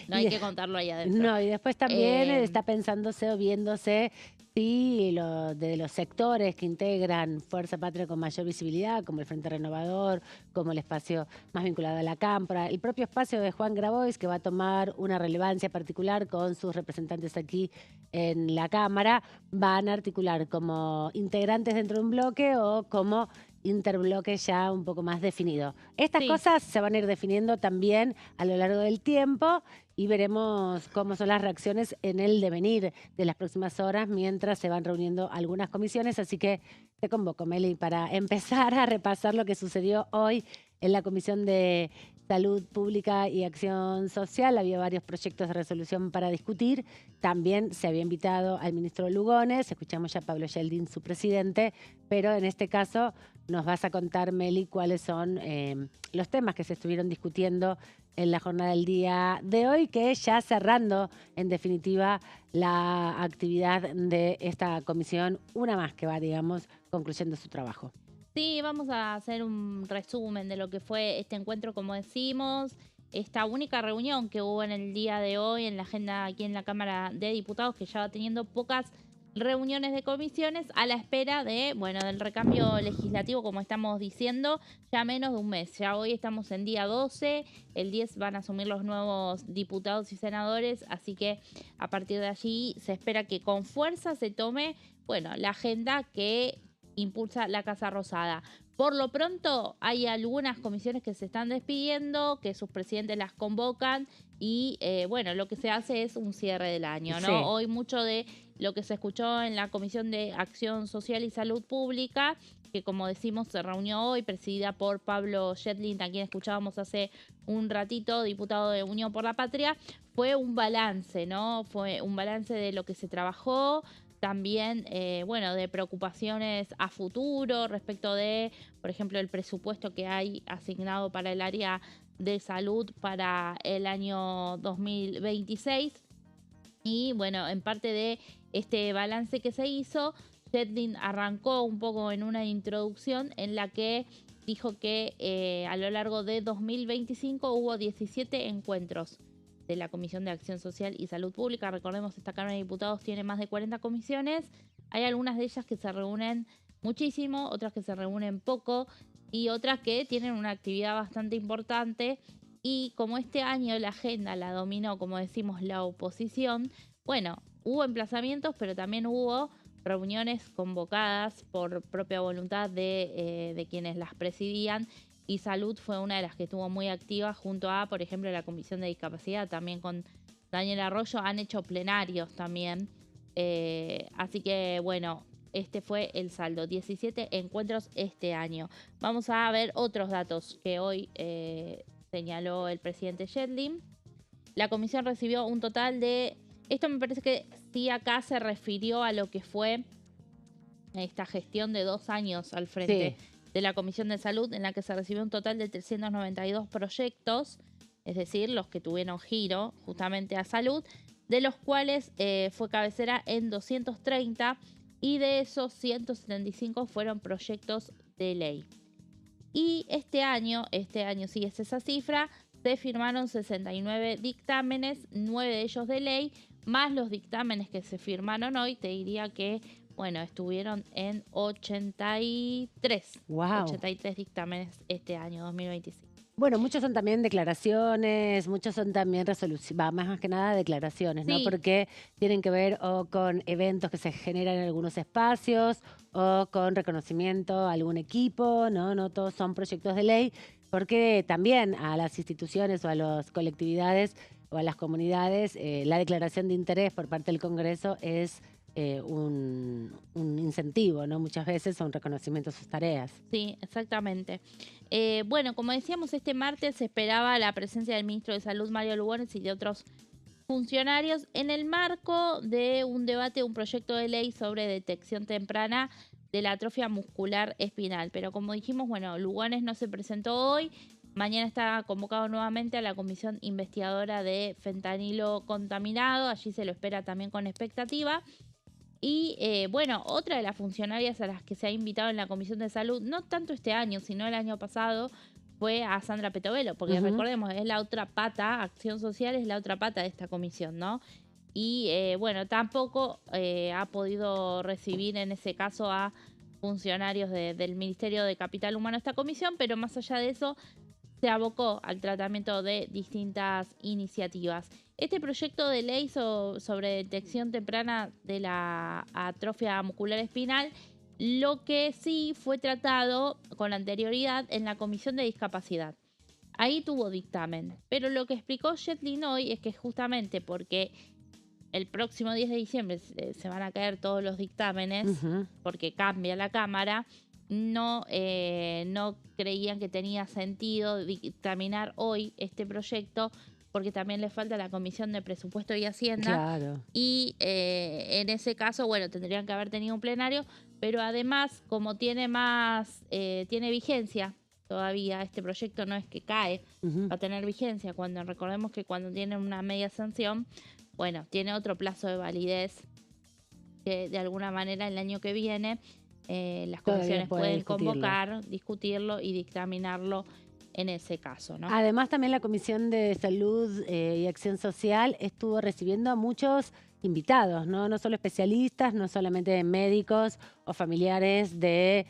No hay que contarlo ahí adentro. No, y después también está pensándose o viéndose si de los sectores que integran Fuerza Patria con mayor visibilidad, como el Frente Renovador, como el espacio más vinculado a la Cámpora, el propio espacio de Juan Grabois, que va a tomar una relevancia particular con sus representantes aquí en la Cámara, van a articular como integrantes dentro de un bloque o como interbloque ya un poco más definido. Estas cosas se van a ir definiendo también a lo largo del tiempo y veremos cómo son las reacciones en el devenir de las próximas horas mientras se van reuniendo algunas comisiones. Así que te convoco, Meli, para empezar a repasar lo que sucedió hoy en la Comisión de Salud Pública y Acción Social. Había varios proyectos de resolución para discutir. También se había invitado al ministro Lugones. Escuchamos ya a Pablo Yeldin, su presidente, pero en este caso nos vas a contar, Meli, cuáles son los temas que se estuvieron discutiendo en la jornada del día de hoy, que ya cerrando en definitiva la actividad de esta comisión, una más que va, digamos, concluyendo su trabajo. Sí, vamos a hacer un resumen de lo que fue este encuentro, como decimos, esta única reunión que hubo en el día de hoy en la agenda aquí en la Cámara de Diputados, que ya va teniendo pocas reuniones de comisiones a la espera de, del recambio legislativo, como estamos diciendo, ya menos de un mes. Ya hoy estamos en día 12, el 10 van a asumir los nuevos diputados y senadores, así que a partir de allí se espera que con fuerza se tome, la agenda que impulsa la Casa Rosada. Por lo pronto, hay algunas comisiones que se están despidiendo, que sus presidentes las convocan y, bueno, lo que se hace es un cierre del año, ¿no? Sí. Hoy mucho de lo que se escuchó en la Comisión de Acción Social y Salud Pública, que como decimos se reunió hoy, presidida por Pablo Yedlin, a quien escuchábamos hace un ratito, diputado de Unión por la Patria, fue un balance, ¿no? Fue un balance de lo que se trabajó, también, bueno, de preocupaciones a futuro respecto de, por ejemplo, el presupuesto que hay asignado para el área de salud para el año 2026. Y bueno, en parte de este balance que se hizo, Yedlin arrancó un poco en una introducción en la que dijo que a lo largo de 2025 hubo 17 encuentros de la Comisión de Acción Social y Salud Pública. Recordemos, esta Cámara de Diputados tiene más de 40 comisiones. Hay algunas de ellas que se reúnen muchísimo, otras que se reúnen poco y otras que tienen una actividad bastante importante. Y como este año la agenda la dominó, como decimos, la oposición, bueno, hubo emplazamientos, pero también hubo reuniones convocadas por propia voluntad de quienes las presidían. Y Salud fue una de las que estuvo muy activa junto a, por ejemplo, la Comisión de Discapacidad, también con Daniel Arroyo, han hecho plenarios también. Así que, bueno, este fue el saldo, 17 encuentros este año. Vamos a ver otros datos que hoy señaló el presidente Yedlin. La comisión recibió un total de... Esto me parece que sí acá se refirió a lo que fue esta gestión de 2 años al frente. Sí. De la Comisión de Salud, en la que se recibió un total de 392 proyectos, es decir, los que tuvieron giro justamente a salud, de los cuales fue cabecera en 230 y de esos 175 fueron proyectos de ley. Y este año sí es esa cifra, se firmaron 69 dictámenes, 9 de ellos de ley, más los dictámenes que se firmaron hoy, te diría que bueno, estuvieron en 83. Wow. 83 dictámenes este año, 2025. Bueno, muchos son también declaraciones, muchos son también resoluciones, más que nada declaraciones, ¿no? Sí. Porque tienen que ver o con eventos que se generan en algunos espacios o con reconocimiento a algún equipo, ¿no? No todos son proyectos de ley, porque también a las instituciones o a las colectividades o a las comunidades la declaración de interés por parte del Congreso es... un incentivo, ¿no? Muchas veces un reconocimiento a sus tareas. Sí, exactamente. Bueno, como decíamos, este martes se esperaba la presencia del ministro de Salud, Mario Lugones, y de otros funcionarios en el marco de un debate, un proyecto de ley sobre detección temprana de la atrofia muscular espinal. Pero como dijimos, bueno, Lugones no se presentó hoy. Mañana está convocado nuevamente a la comisión investigadora de fentanilo contaminado. Allí se lo espera también con expectativa. Y bueno, otra de las funcionarias a las que se ha invitado en la Comisión de Salud, no tanto este año, sino el año pasado, fue a Sandra Petovelo, porque recordemos, es la otra pata, Acción Social es la otra pata de esta comisión, ¿no? Y bueno, tampoco ha podido recibir en ese caso a funcionarios del Ministerio de Capital Humano esta comisión, pero más allá de eso, se abocó al tratamiento de distintas iniciativas. Este proyecto de ley sobre detección temprana de la atrofia muscular espinal, lo que sí fue tratado con anterioridad en la Comisión de Discapacidad. Ahí tuvo dictamen, pero lo que explicó Yedlin hoy es que justamente porque el próximo 10 de diciembre se van a caer todos los dictámenes, porque cambia la Cámara, no creían que tenía sentido dictaminar hoy este proyecto, porque también le falta la Comisión de Presupuesto y Hacienda. Claro. Y en ese caso, bueno, tendrían que haber tenido un plenario, pero además, como tiene vigencia todavía, este proyecto no es que cae, va a tener vigencia. Recordemos que cuando tiene una media sanción, bueno, tiene otro plazo de validez que de alguna manera el año que viene las comisiones pueden convocar, discutirlo y dictaminarlo en ese caso, ¿no? Además, también la Comisión de Salud y Acción Social estuvo recibiendo a muchos invitados, ¿no? No solo especialistas, no solamente médicos o familiares de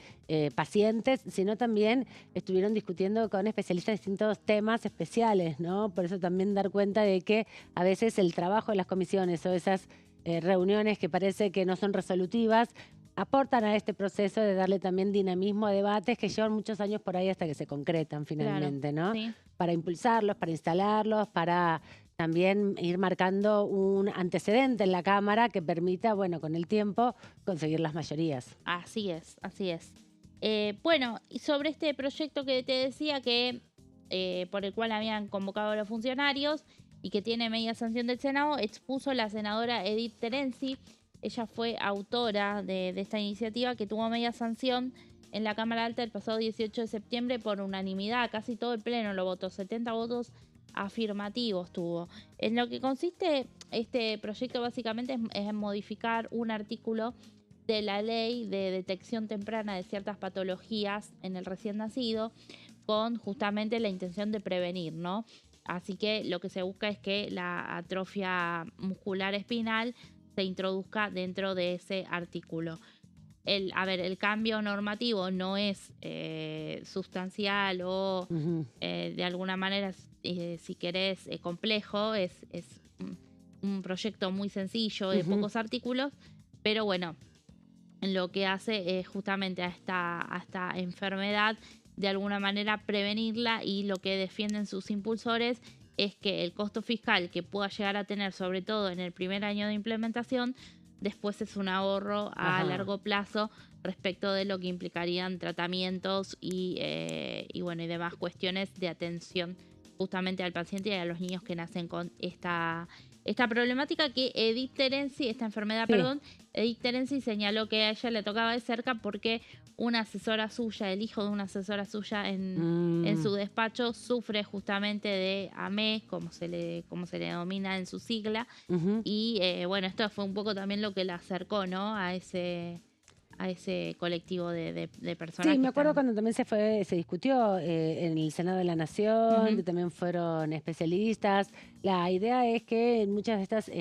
pacientes, sino también estuvieron discutiendo con especialistas distintos temas especiales, ¿no? Por eso también dar cuenta de que a veces el trabajo de las comisiones o esas reuniones que parece que no son resolutivas, aportan a este proceso de darle también dinamismo a debates que llevan muchos años por ahí hasta que se concretan finalmente, Claro, ¿no? sí. Para impulsarlos, para instalarlos, para también ir marcando un antecedente en la Cámara que permita, bueno, con el tiempo conseguir las mayorías. Así es, así es. Bueno, y sobre este proyecto que te decía que por el cual habían convocado a los funcionarios y que tiene media sanción del Senado, expuso la senadora Edith Terenzi. Ella fue autora de esta iniciativa que tuvo media sanción en la Cámara Alta el pasado 18 de septiembre por unanimidad. Casi todo el Pleno lo votó, 70 votos afirmativos tuvo. En lo que consiste este proyecto básicamente es en modificar un artículo de la ley de detección temprana de ciertas patologías en el recién nacido, con justamente la intención de prevenir, ¿no? Así que lo que se busca es que la atrofia muscular espinal se introduzca dentro de ese artículo. El cambio normativo no es sustancial o de alguna manera, si querés, complejo. Es un proyecto muy sencillo de pocos artículos, pero bueno, lo que hace es justamente a esta enfermedad de alguna manera prevenirla, y lo que defienden sus impulsores es que el costo fiscal que pueda llegar a tener, sobre todo en el primer año de implementación, después es un ahorro a largo plazo respecto de lo que implicarían tratamientos y bueno, y demás cuestiones de atención justamente al paciente y a los niños que nacen con esta problemática que Edith Terenzi, esta enfermedad, Edith Terenzi señaló que a ella le tocaba de cerca porque una asesora suya, el hijo de una asesora suya en su despacho, sufre justamente de AME, como se le denomina en su sigla, y bueno, esto fue un poco también lo que la acercó, ¿no?, a ese colectivo de personas. Sí, me acuerdo cuando también se discutió en el Senado de la Nación, que también fueron especialistas. La idea es que en muchas de estas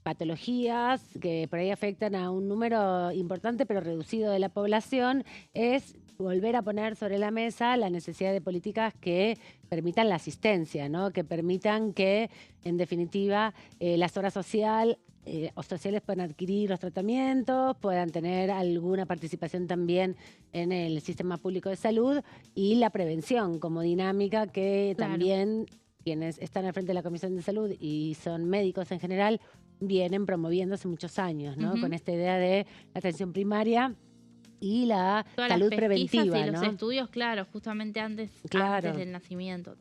patologías que por ahí afectan a un número importante pero reducido de la población, es volver a poner sobre la mesa la necesidad de políticas que permitan la asistencia, ¿no? Que permitan que, en definitiva, las obras sociales puedan adquirir los tratamientos, puedan tener alguna participación también en el sistema público de salud, y la prevención como dinámica que también quienes están al frente de la Comisión de Salud y son médicos en general vienen promoviendo hace muchos años, ¿no? Con esta idea de la atención primaria y la todas salud las preventiva, y ¿no? los estudios, claro, justamente antes del nacimiento.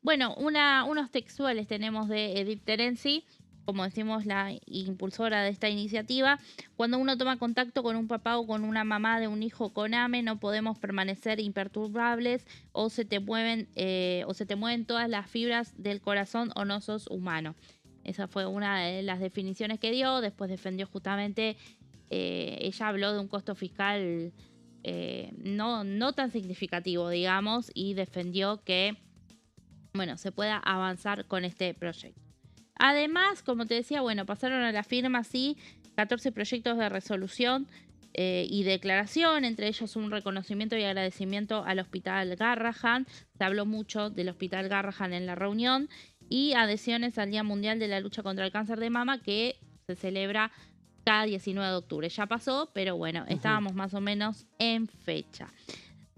Bueno, unos textuales tenemos de Edith Terenzi, como decimos, la impulsora de esta iniciativa. Cuando uno toma contacto con un papá o con una mamá de un hijo con AME, no podemos permanecer imperturbables o se te mueven todas las fibras del corazón o no sos humano. Esa fue una de las definiciones que dio. Después defendió justamente, ella habló de un costo fiscal no tan significativo, digamos, y defendió que, bueno, se pueda avanzar con este proyecto. Además, como te decía, bueno, pasaron a la firma, sí, 14 proyectos de resolución y declaración, entre ellos un reconocimiento y agradecimiento al Hospital Garrahan. Se habló mucho del Hospital Garrahan en la reunión, y adhesiones al Día Mundial de la Lucha contra el Cáncer de Mama, que se celebra cada 19 de octubre. Ya pasó, pero bueno, estábamos más o menos en fecha.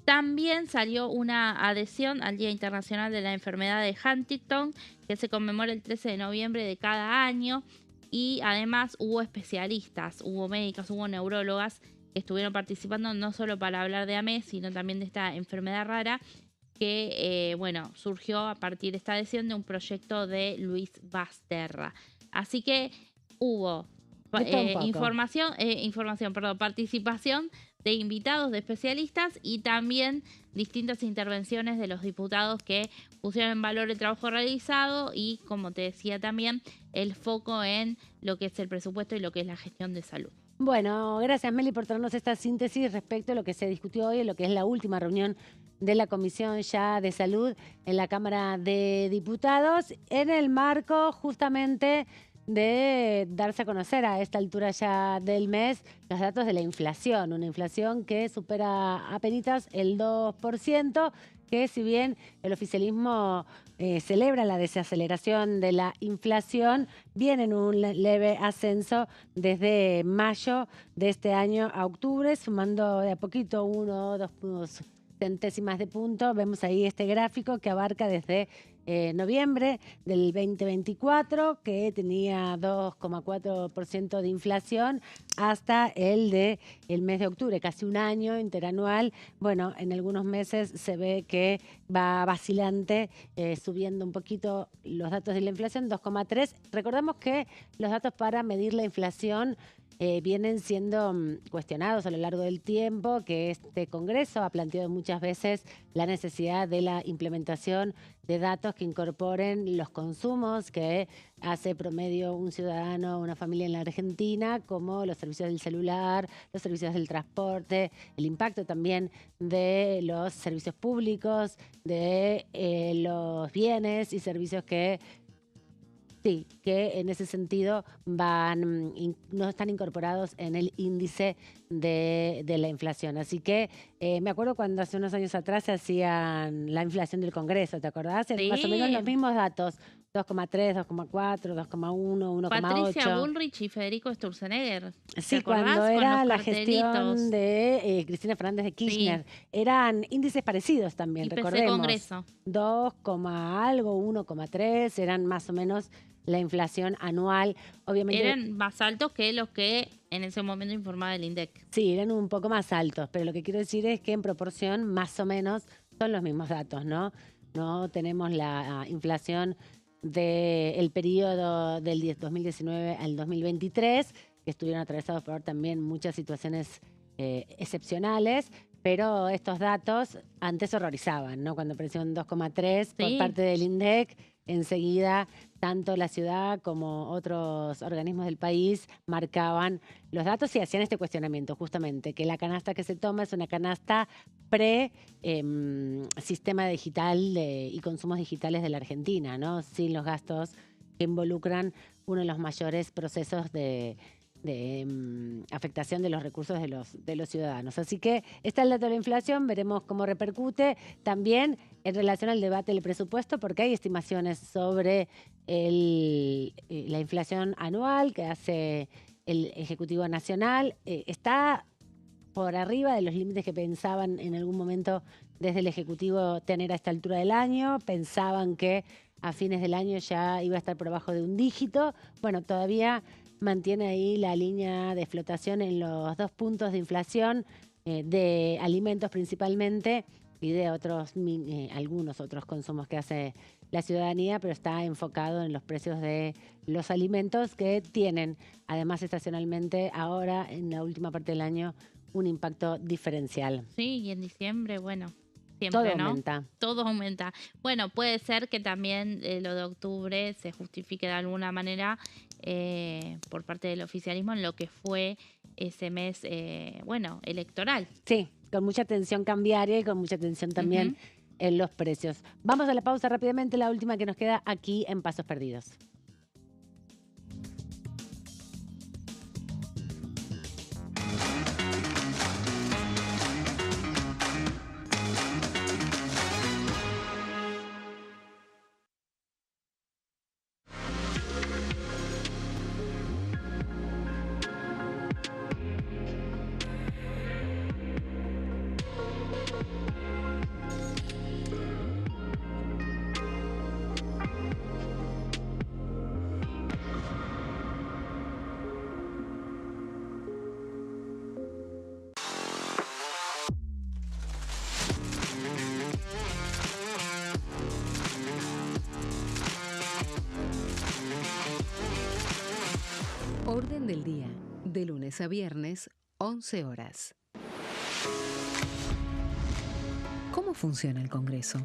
También salió una adhesión al Día Internacional de la Enfermedad de Huntington, que se conmemora el 13 de noviembre de cada año. Y además hubo especialistas, hubo médicas, hubo neurólogas que estuvieron participando no solo para hablar de AME, sino también de esta enfermedad rara que, bueno, surgió a partir de esta adhesión de un proyecto de Luis Basterra. Así que hubo participación de invitados, de especialistas, y también distintas intervenciones de los diputados que pusieron en valor el trabajo realizado y, como te decía también, el foco en lo que es el presupuesto y lo que es la gestión de salud. Bueno, gracias Meli por traernos esta síntesis respecto a lo que se discutió hoy en lo que es la última reunión de la Comisión ya de Salud en la Cámara de Diputados, en el marco justamente de darse a conocer a esta altura ya del mes los datos de la inflación, una inflación que supera apenas el 2%, que si bien el oficialismo celebra la desaceleración de la inflación, viene en un leve ascenso desde mayo de este año a octubre, sumando de a poquito 1 o 2 centésimas de punto. Vemos ahí este gráfico que abarca desde noviembre del 2024, que tenía 2,4% de inflación, hasta el mes de octubre, casi un año interanual. Bueno, en algunos meses se ve que va vacilante, subiendo un poquito los datos de la inflación, 2,3. Recordamos que los datos para medir la inflación vienen siendo cuestionados a lo largo del tiempo, que este Congreso ha planteado muchas veces la necesidad de la implementación de datos que incorporen los consumos que hace promedio un ciudadano, una familia en la Argentina, como los servicios del celular, los servicios del transporte, el impacto también de los servicios públicos, de los bienes y servicios que en ese sentido no están incorporados en el índice de la inflación. Así que me acuerdo cuando hace unos años atrás se hacían la inflación del Congreso, ¿te acordás? Sí. Más o menos los mismos datos, 2,3, 2,4, 2,1, 1,8. Patricia Bullrich y Federico Sturzenegger. Sí, cuando era la gestión de Cristina Fernández de Kirchner. Sí. Eran índices parecidos también, IPC recordemos. Congreso. 2, algo, 1,3, eran más o menos la inflación anual. Obviamente eran más altos que los que en ese momento informaba el INDEC. Sí, eran un poco más altos, pero lo que quiero decir es que en proporción más o menos son los mismos datos, ¿no? No tenemos la inflación del periodo del 2019 al 2023, que estuvieron atravesados por también muchas situaciones excepcionales, pero estos datos antes horrorizaban, ¿no? Cuando aparecieron 2,3 por parte del INDEC, enseguida tanto la ciudad como otros organismos del país marcaban los datos y hacían este cuestionamiento, justamente, que la canasta que se toma es una canasta pre-sistema digital y consumos digitales de la Argentina, ¿no? Sin los gastos que involucran uno de los mayores procesos de afectación de los recursos de los ciudadanos. Así que está el dato de la inflación, veremos cómo repercute también en relación al debate del presupuesto, porque hay estimaciones sobre la inflación anual que hace el Ejecutivo Nacional. Está por arriba de los límites que pensaban en algún momento desde el Ejecutivo tener a esta altura del año. Pensaban que a fines del año ya iba a estar por abajo de un dígito. Bueno, todavía mantiene ahí la línea de flotación en los 2 puntos de inflación de alimentos principalmente y de algunos otros consumos que hace la ciudadanía, pero está enfocado en los precios de los alimentos que tienen, además estacionalmente, ahora en la última parte del año, un impacto diferencial. Sí, y en diciembre, bueno, siempre, todo aumenta. Todo aumenta. Bueno, puede ser que también lo de octubre se justifique de alguna manera por parte del oficialismo en lo que fue ese mes, electoral. Sí, con mucha tensión cambiaria y con mucha tensión también en los precios. Vamos a la pausa rápidamente, la última que nos queda aquí en Pasos Perdidos. Orden del día, de lunes a viernes, 11 horas. ¿Cómo funciona el Congreso?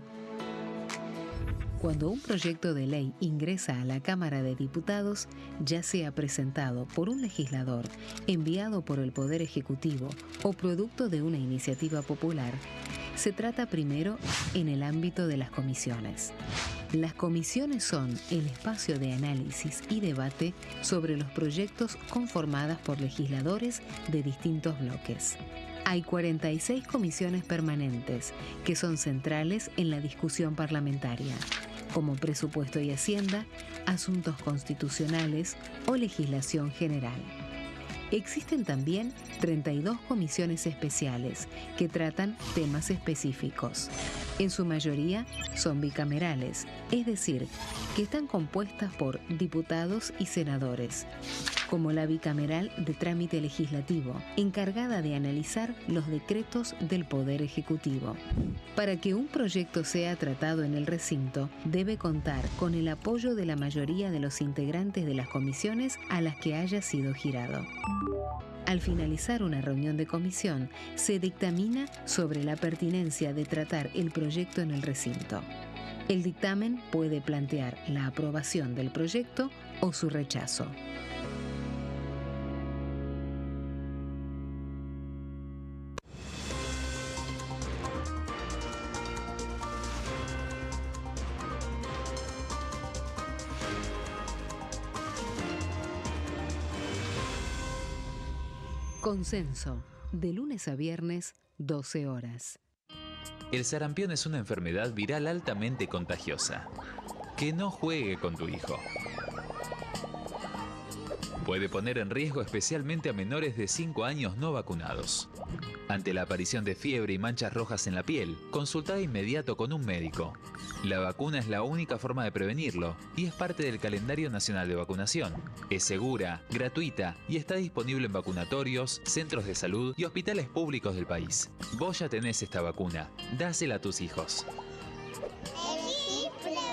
Cuando un proyecto de ley ingresa a la Cámara de Diputados, ya sea presentado por un legislador, enviado por el Poder Ejecutivo o producto de una iniciativa popular, se trata primero en el ámbito de las comisiones. Las comisiones son el espacio de análisis y debate sobre los proyectos conformadas por legisladores de distintos bloques. Hay 46 comisiones permanentes que son centrales en la discusión parlamentaria. como presupuesto y hacienda, asuntos constitucionales o legislación general. Existen también 32 comisiones especiales que tratan temas específicos. En su mayoría son bicamerales, es decir, que están compuestas por diputados y senadores, como la bicameral de trámite legislativo, encargada de analizar los decretos del Poder Ejecutivo. Para que un proyecto sea tratado en el recinto, debe contar con el apoyo de la mayoría de los integrantes de las comisiones a las que haya sido girado. Al finalizar una reunión de comisión, se dictamina sobre la pertinencia de tratar el proyecto en el recinto. El dictamen puede plantear la aprobación del proyecto o su rechazo. Consenso, de lunes a viernes, 12 horas. El sarampión es una enfermedad viral altamente contagiosa. Que no juegue con tu hijo. Puede poner en riesgo especialmente a menores de 5 años no vacunados. Ante la aparición de fiebre y manchas rojas en la piel, consulta de inmediato con un médico. La vacuna es la única forma de prevenirlo y es parte del calendario nacional de vacunación. Es segura, gratuita y está disponible en vacunatorios, centros de salud y hospitales públicos del país. Vos ya tenés esta vacuna, dásela a tus hijos. Elegí prevenir.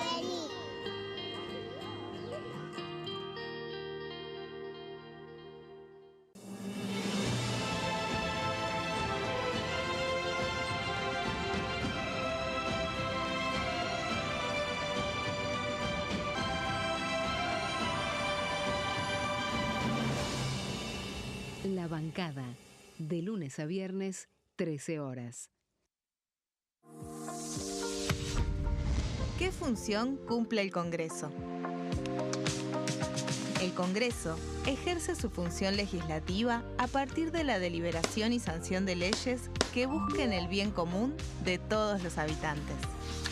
La bancada, de lunes a viernes, 13 horas. ¿Qué función cumple el Congreso? El Congreso ejerce su función legislativa a partir de la deliberación y sanción de leyes que busquen el bien común de todos los habitantes.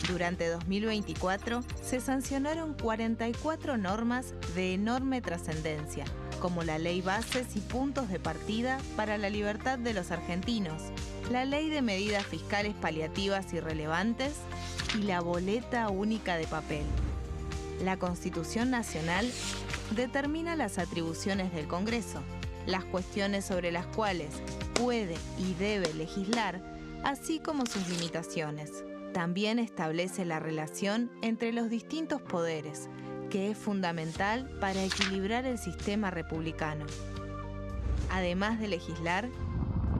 Durante 2024 se sancionaron 44 normas de enorme trascendencia, como la Ley Bases y Puntos de Partida para la Libertad de los Argentinos, la Ley de Medidas Fiscales Paliativas y Relevantes y la Boleta Única de Papel. La Constitución Nacional determina las atribuciones del Congreso, las cuestiones sobre las cuales puede y debe legislar, así como sus limitaciones. También establece la relación entre los distintos poderes, que es fundamental para equilibrar el sistema republicano. Además de legislar,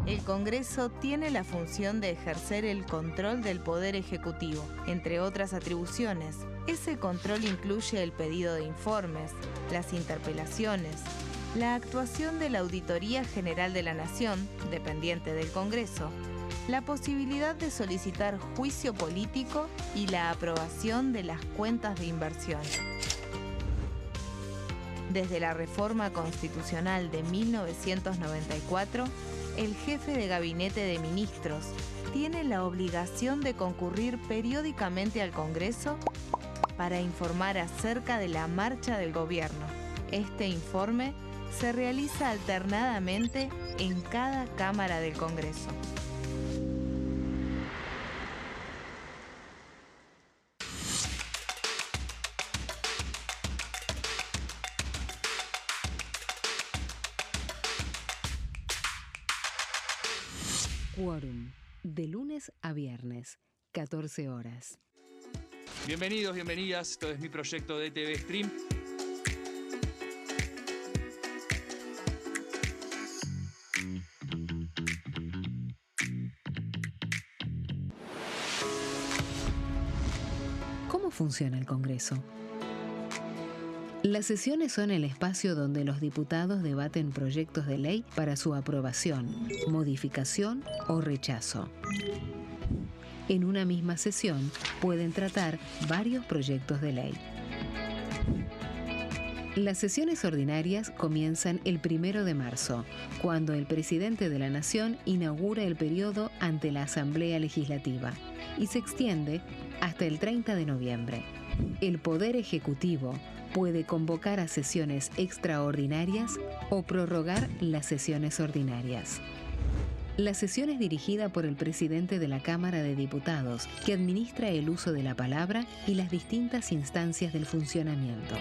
el Congreso tiene la función de ejercer el control del Poder Ejecutivo. Entre otras atribuciones, ese control incluye el pedido de informes, las interpelaciones, la actuación de la Auditoría General de la Nación, dependiente del Congreso, la posibilidad de solicitar juicio político y la aprobación de las cuentas de inversión. Desde la reforma constitucional de 1994, el jefe de gabinete de ministros tiene la obligación de concurrir periódicamente al Congreso para informar acerca de la marcha del gobierno. Este informe se realiza alternadamente en cada Cámara del Congreso. Quórum, de lunes a viernes, 14 horas. Bienvenidos, bienvenidas. Esto es mi proyecto de TV Stream. ¿Cómo funciona el Congreso? Las sesiones son el espacio donde los diputados debaten proyectos de ley para su aprobación, modificación o rechazo. En una misma sesión pueden tratar varios proyectos de ley. Las sesiones ordinarias comienzan el 1 de marzo, cuando el presidente de la Nación inaugura el periodo ante la Asamblea Legislativa y se extiende hasta el 30 de noviembre. El Poder Ejecutivo puede convocar a sesiones extraordinarias o prorrogar las sesiones ordinarias. La sesión es dirigida por el presidente de la Cámara de Diputados, que administra el uso de la palabra y las distintas instancias del funcionamiento.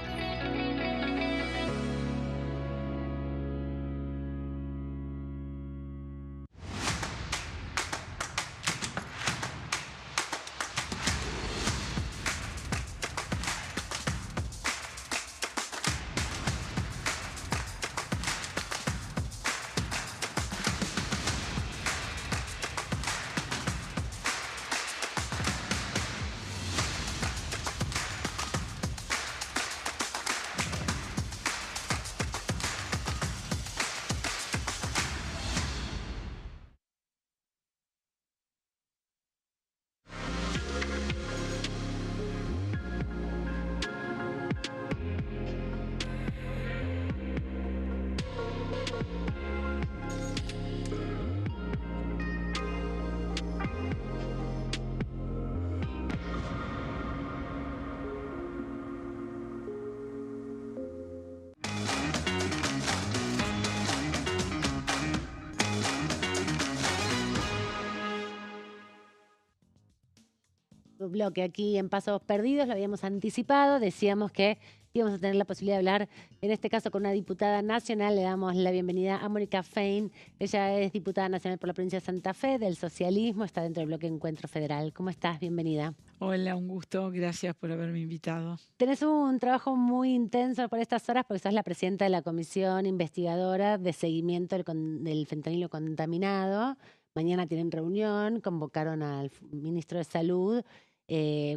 Bloque aquí en Pasos Perdidos, lo habíamos anticipado, decíamos que íbamos a tener la posibilidad de hablar, en este caso con una diputada nacional. Le damos la bienvenida a Mónica Fein. Ella es diputada nacional por la provincia de Santa Fe, del socialismo, está dentro del bloque Encuentro Federal. ¿Cómo estás? Bienvenida. Hola, un gusto, gracias por haberme invitado. Tenés un trabajo muy intenso por estas horas porque sos la presidenta de la Comisión Investigadora de Seguimiento del Fentanilo Contaminado. Mañana tienen reunión, convocaron al ministro de Salud.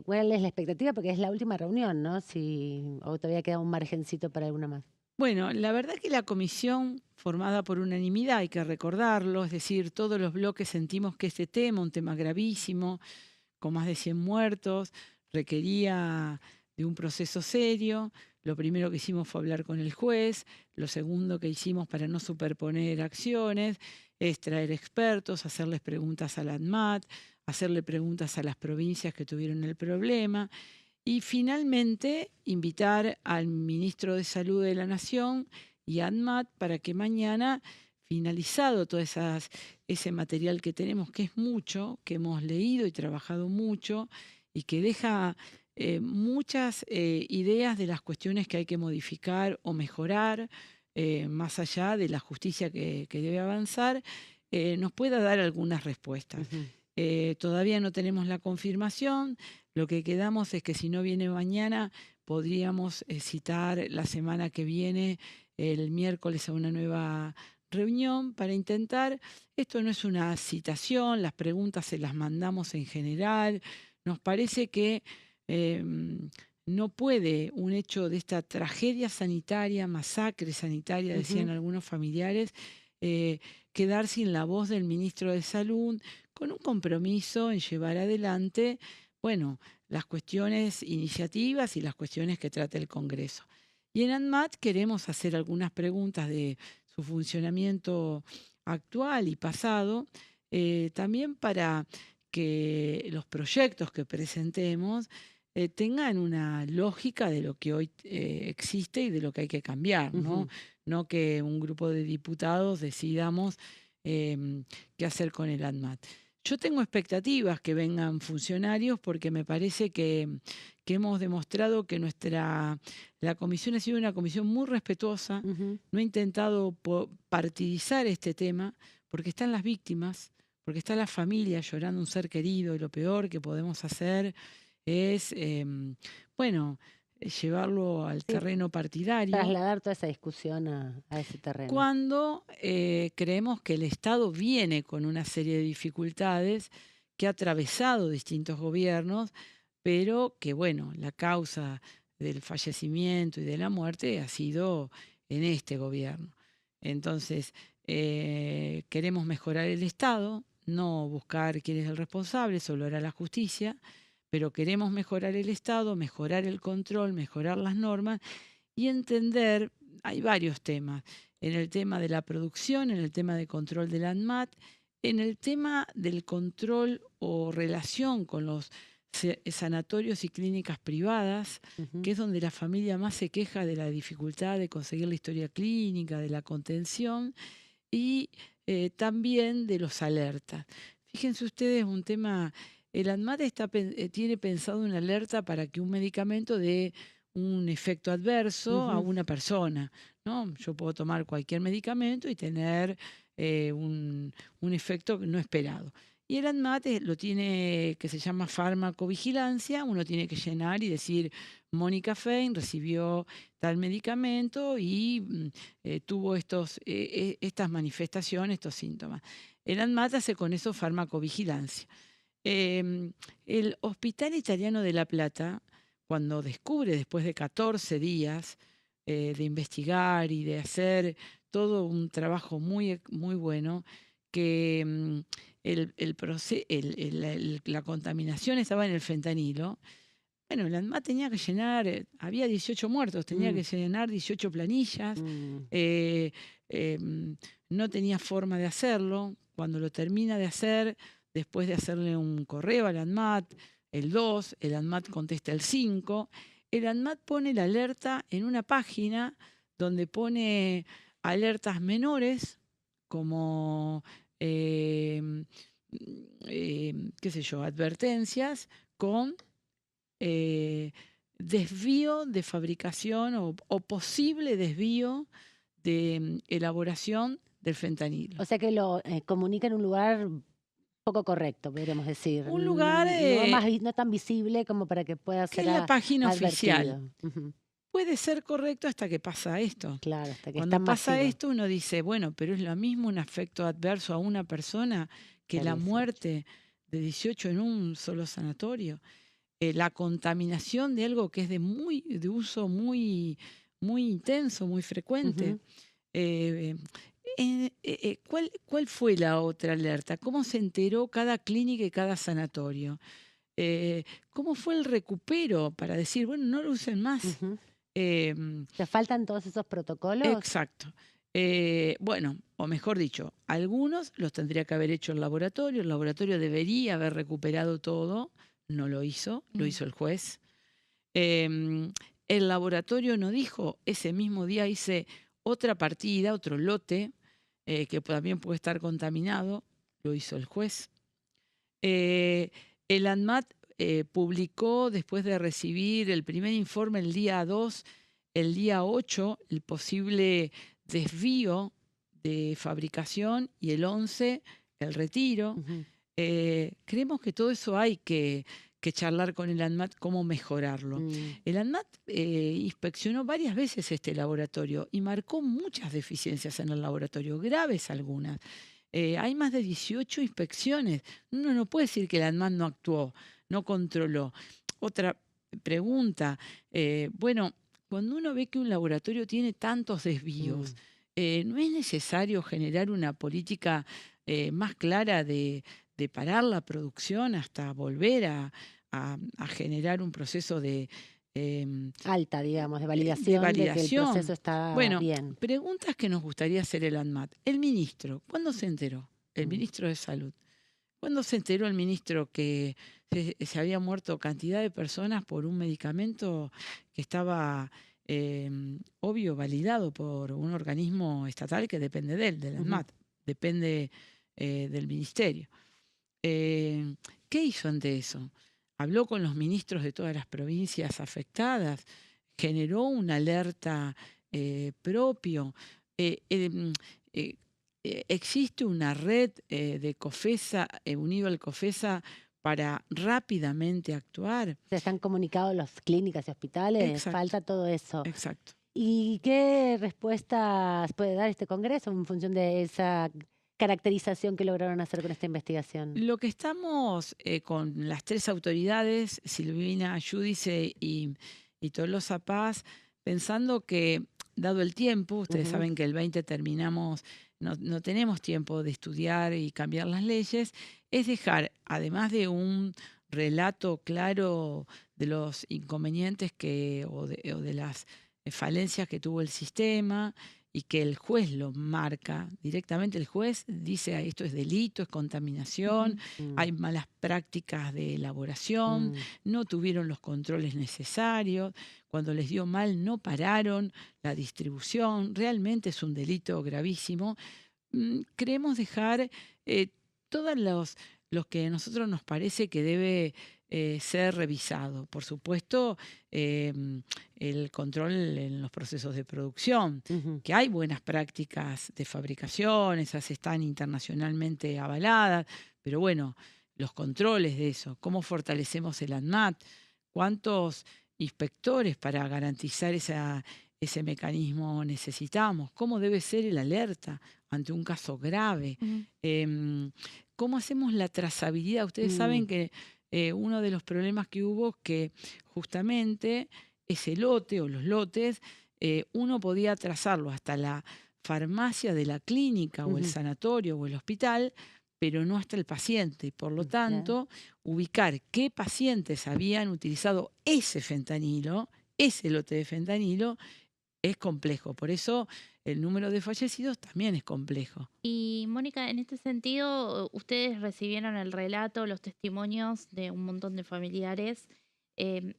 ¿Cuál es la expectativa? Porque es la última reunión, ¿no? O todavía queda un margencito para alguna más. Bueno, la verdad que la comisión, formada por unanimidad, hay que recordarlo, es decir, todos los bloques sentimos que este tema, un tema gravísimo, con más de 100 muertos, requería de un proceso serio. Lo primero que hicimos fue hablar con el juez, lo segundo que hicimos para no superponer acciones es traer expertos, hacerles preguntas a la ANMAT, hacerle preguntas a las provincias que tuvieron el problema y finalmente invitar al ministro de Salud de la Nación y a ANMAT para que mañana, finalizado todo ese material que tenemos, que es mucho, que hemos leído y trabajado mucho y que deja muchas ideas de las cuestiones que hay que modificar o mejorar, más allá de la justicia que debe avanzar, nos pueda dar algunas respuestas. Todavía no tenemos la confirmación, lo que quedamos es que si no viene mañana podríamos citar la semana que viene, el miércoles, a una nueva reunión para intentar, esto no es una citación, las preguntas se las mandamos en general, nos parece que no puede un hecho de esta tragedia sanitaria, masacre sanitaria, decían algunos familiares, quedar sin la voz del ministro de Salud, con un compromiso en llevar adelante, bueno, las cuestiones iniciativas y las cuestiones que trata el Congreso. Y en ANMAT queremos hacer algunas preguntas de su funcionamiento actual y pasado, también para que los proyectos que presentemos tengan una lógica de lo que hoy existe y de lo que hay que cambiar, ¿no? No que un grupo de diputados decidamos qué hacer con el ANMAT. Yo tengo expectativas que vengan funcionarios porque me parece que hemos demostrado que la comisión ha sido una comisión muy respetuosa, no ha intentado partidizar este tema porque están las víctimas, porque está la familia llorando un ser querido y lo peor que podemos hacer es, llevarlo al terreno partidario. Trasladar toda esa discusión a ese terreno. Cuando creemos que el Estado viene con una serie de dificultades que ha atravesado distintos gobiernos, pero que, bueno, la causa del fallecimiento y de la muerte ha sido en este gobierno. Entonces, queremos mejorar el Estado, no buscar quién es el responsable, solo hará la justicia, pero queremos mejorar el Estado, mejorar el control, mejorar las normas y entender, hay varios temas, en el tema de la producción, en el tema de control del ANMAT, en el tema del control o relación con los sanatorios y clínicas privadas, que es donde la familia más se queja de la dificultad de conseguir la historia clínica, de la contención y también de los alertas. Fíjense ustedes un tema, el ANMAT tiene pensado una alerta para que un medicamento dé un efecto adverso a una persona, ¿no? Yo puedo tomar cualquier medicamento y tener un efecto no esperado. Y el ANMAT lo tiene, que se llama farmacovigilancia, uno tiene que llenar y decir, Mónica Fein recibió tal medicamento y tuvo estas manifestaciones, estos síntomas. El ANMAT hace con eso farmacovigilancia. El Hospital Italiano de La Plata, cuando descubre después de 14 días de investigar y de hacer todo un trabajo muy, muy bueno, que la contaminación estaba en el fentanilo. Bueno, el ANMAT tenía que llenar, había 18 muertos, tenía que llenar 18 planillas, no tenía forma de hacerlo. Cuando lo termina de hacer, después de hacerle un correo al ANMAT, el 2, el ANMAT contesta el 5, el ANMAT pone la alerta en una página donde pone alertas menores, como qué sé yo, advertencias con desvío de fabricación o posible desvío de elaboración del fentanilo. O sea que lo comunica en un lugar poco correcto, podríamos decir. Un lugar no tan visible como para que pueda ser que es la página oficial. Ujú. Puede ser correcto hasta que pasa esto. Claro, hasta que Cuando está pasa masivo. esto uno dice, bueno, pero es lo mismo un efecto adverso a una persona que la muerte de 18 en un solo sanatorio. La contaminación de algo que es de uso muy, muy intenso, muy frecuente. ¿Cuál fue la otra alerta? ¿Cómo se enteró cada clínica y cada sanatorio? ¿Cómo fue el recupero para decir, bueno, no lo usen más? ¿Te faltan todos esos protocolos? Exacto. Bueno, o mejor dicho, algunos los tendría que haber hecho el laboratorio debería haber recuperado todo, no lo hizo, lo hizo el juez. El laboratorio no dijo, ese mismo día hice otra partida, otro lote, que también puede estar contaminado, lo hizo el juez. El ANMAT publicó, después de recibir el primer informe el día 2, el día 8, el posible desvío de fabricación y el 11, el retiro. Creemos que todo eso hay que charlar con el ANMAT, cómo mejorarlo. El ANMAT inspeccionó varias veces este laboratorio y marcó muchas deficiencias en el laboratorio, graves algunas. Hay más de 18 inspecciones. Uno no puede decir que el ANMAT no actuó, no controló. Otra pregunta, bueno, cuando uno ve que un laboratorio tiene tantos desvíos, ¿no es necesario generar una política más clara de parar la producción hasta volver a generar un proceso de alta, digamos, de validación, de que el proceso está bien? Preguntas que nos gustaría hacer el ANMAT. El ministro, ¿cuándo se enteró? El ministro de Salud. ¿Cuándo se enteró el ministro que se había muerto cantidad de personas por un medicamento que estaba, obvio, validado por un organismo estatal que depende de él, del ANMAT, depende del ministerio? ¿Qué hizo ante eso? Habló con los ministros de todas las provincias afectadas, generó una alerta propio. Existe una red de COFESA, unido al COFESA, para rápidamente actuar. ¿Se están comunicados las clínicas y hospitales? Exacto. Falta todo eso. Exacto. ¿Y qué respuestas puede dar este Congreso en función de esa caracterización que lograron hacer con esta investigación? Lo que estamos con las tres autoridades, Silvina Giudice y Tolosa Paz, pensando que, dado el tiempo, ustedes saben que el 20 terminamos, no tenemos tiempo de estudiar y cambiar las leyes, es dejar, además de un relato claro de los inconvenientes o de las falencias que tuvo el sistema y que el juez lo marca directamente. El juez dice: esto es delito, es contaminación, hay malas prácticas de elaboración, no tuvieron los controles necesarios, cuando les dio mal no pararon la distribución, realmente es un delito gravísimo. Queremos dejar todos los que a nosotros nos parece que debe ser revisado. Por supuesto, el control en los procesos de producción, que hay buenas prácticas de fabricación, esas están internacionalmente avaladas, pero bueno, los controles de eso, cómo fortalecemos el ANMAT, cuántos inspectores para garantizar ese mecanismo necesitamos, cómo debe ser el alerta ante un caso grave, cómo hacemos la trazabilidad. Ustedes saben que uno de los problemas que hubo es que justamente ese lote o los lotes, uno podía trazarlo hasta la farmacia de la clínica o el sanatorio o el hospital, pero no hasta el paciente. Y por lo tanto, ubicar qué pacientes habían utilizado ese fentanilo, ese lote de fentanilo, es complejo. Por eso el número de fallecidos también es complejo. Y Mónica, en este sentido, ustedes recibieron el relato, los testimonios de un montón de familiares.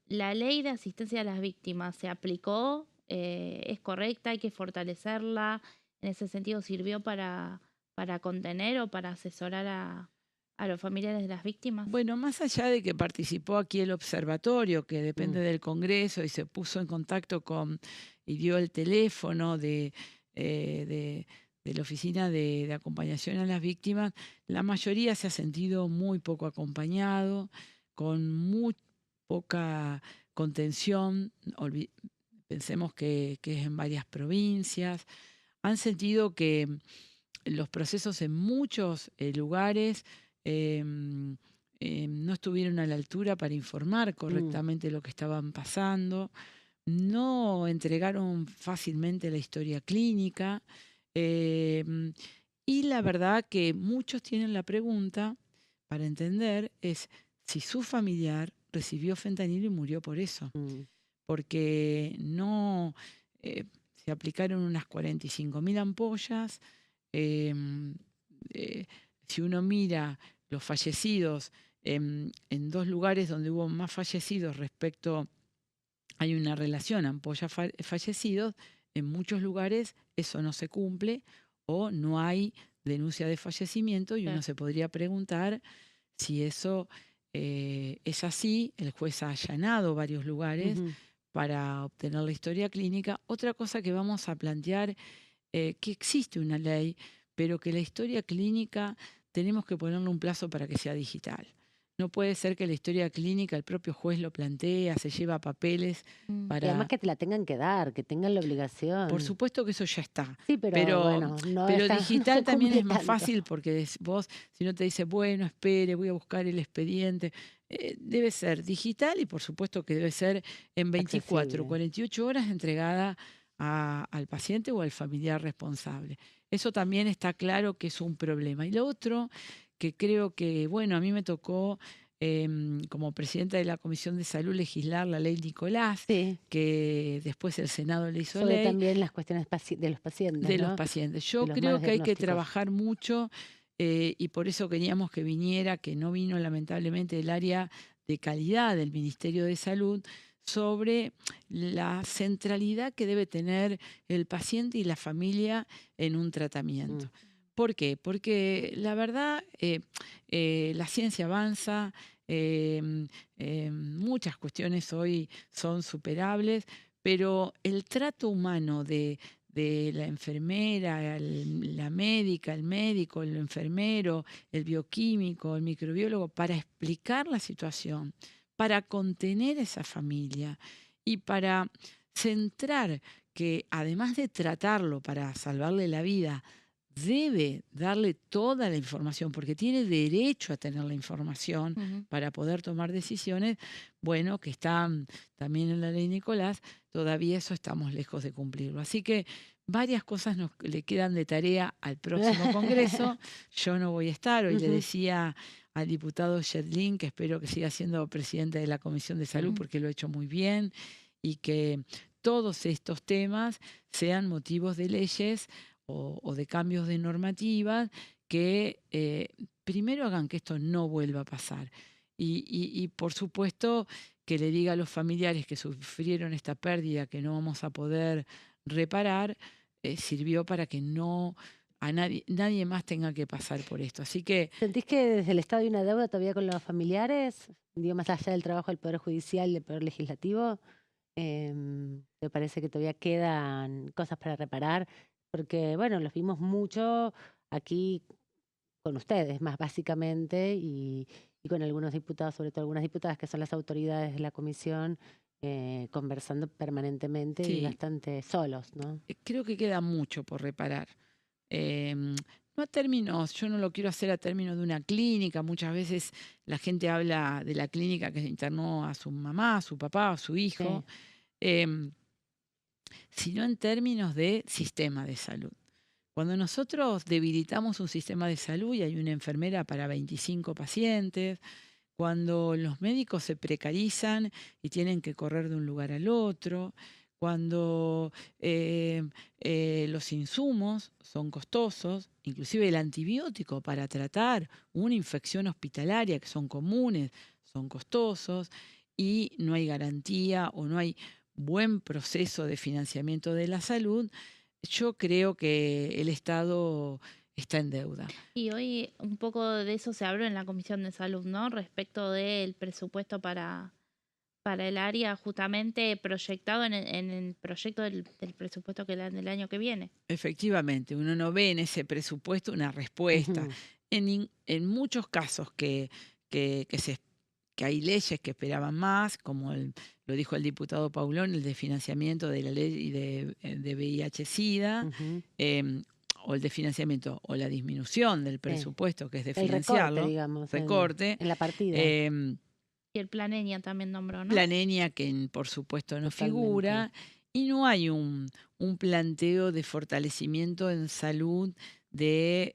¿La ley de asistencia a las víctimas se aplicó? ¿Es correcta? ¿Hay que fortalecerla? ¿En ese sentido sirvió para contener o para asesorar a los familiares de las víctimas? Bueno, más allá de que participó aquí el observatorio, que depende del Congreso, y se puso en contacto y dio el teléfono de la Oficina de Acompañación a las Víctimas, la mayoría se ha sentido muy poco acompañado, con muy poca contención. Pensemos que es en varias provincias. Han sentido que los procesos en muchos lugares no estuvieron a la altura para informar correctamente lo que estaban pasando, no entregaron fácilmente la historia clínica, y la verdad que muchos tienen la pregunta para entender es si su familiar recibió fentanilo y murió por eso, porque no se aplicaron unas 45.000 ampollas. Si uno mira los fallecidos en dos lugares donde hubo más fallecidos respecto, hay una relación ampolla-fallecidos, en muchos lugares eso no se cumple o no hay denuncia de fallecimiento, y uno se podría preguntar si eso es así. El juez ha allanado varios lugares para obtener la historia clínica. Otra cosa que vamos a plantear, que existe una ley, pero que la historia clínica tenemos que ponerle un plazo para que sea digital. No puede ser que la historia clínica el propio juez lo plantea, se lleva papeles para... Y además que te la tengan que dar, que tengan la obligación. Por supuesto que eso ya está. Sí, pero bueno, no pero está, digital no también es más tanto. fácil, porque vos, si no te dice, bueno, espere, voy a buscar el expediente, debe ser digital, y por supuesto que debe ser en 24 o 48 horas entregada al paciente o al familiar responsable. Eso también está claro que es un problema. Y lo otro, que creo que, bueno, a mí me tocó como presidenta de la Comisión de Salud legislar la ley Nicolás, que después el Senado le hizo Sobre ley. También las cuestiones de los pacientes. De ¿no? los pacientes. Yo De los creo malos que hay que diagnósticos. trabajar mucho, y por eso queríamos que viniera, que no vino lamentablemente, el área de calidad del Ministerio de Salud, sobre la centralidad que debe tener el paciente y la familia en un tratamiento. ¿Por qué? Porque la verdad, la ciencia avanza, muchas cuestiones hoy son superables, pero el trato humano de la enfermera, la médica, el médico, el enfermero, el bioquímico, el microbiólogo, para explicar la situación, para contener esa familia y para centrar que, además de tratarlo para salvarle la vida, debe darle toda la información, porque tiene derecho a tener la información para poder tomar decisiones. Bueno, que están también en la ley Nicolás, todavía eso estamos lejos de cumplirlo. Así que varias cosas le quedan de tarea al próximo Congreso. Yo no voy a estar. Hoy le decía al diputado Yedlin que espero que siga siendo presidente de la Comisión de Salud, porque lo ha hecho muy bien, y que todos estos temas sean motivos de leyes o de cambios de normativas que primero hagan que esto no vuelva a pasar. Y por supuesto que le diga a los familiares que sufrieron esta pérdida que no vamos a poder reparar, sirvió para que nadie más tenga que pasar por esto. Así que ¿Sentís que desde el Estado hay una deuda todavía con los familiares? Digo, más allá del trabajo del Poder Judicial, del Poder Legislativo, ¿te parece que todavía quedan cosas para reparar? Porque, bueno, los vimos mucho aquí con ustedes, más básicamente, y con algunos diputados, sobre todo algunas diputadas que son las autoridades de la comisión, conversando permanentemente y sí, bastante solos, ¿no? creo que queda mucho por reparar. No a términos, yo no lo quiero hacer a términos de una clínica. Muchas veces la gente habla de la clínica que internó a su mamá, a su papá, a su hijo, sino en términos de sistema de salud. Cuando nosotros debilitamos un sistema de salud y hay una enfermera para 25 pacientes, cuando los médicos se precarizan y tienen que correr de un lugar al otro, cuando los insumos son costosos, inclusive el antibiótico para tratar una infección hospitalaria, que son comunes, son costosos, y no hay garantía o no hay buen proceso de financiamiento de la salud, yo creo que el Estado está en deuda. Y hoy un poco de eso se habló en la Comisión de Salud, ¿no? Respecto del presupuesto para el área, justamente proyectado en el proyecto del presupuesto del año que viene. Efectivamente, uno no ve en ese presupuesto una respuesta. Ujú. En muchos casos que hay leyes que esperaban más, como lo dijo el diputado Paulón, el de financiamiento de la ley de VIH-Sida, Ujú. o el de financiamiento o la disminución del presupuesto, que es de El recorte, financiarlo, digamos, recorte, en la partida. Y el Plan ENIA también nombró, ¿no? Plan ENIA, que por supuesto no Totalmente. figura, y no hay un planteo de fortalecimiento en salud de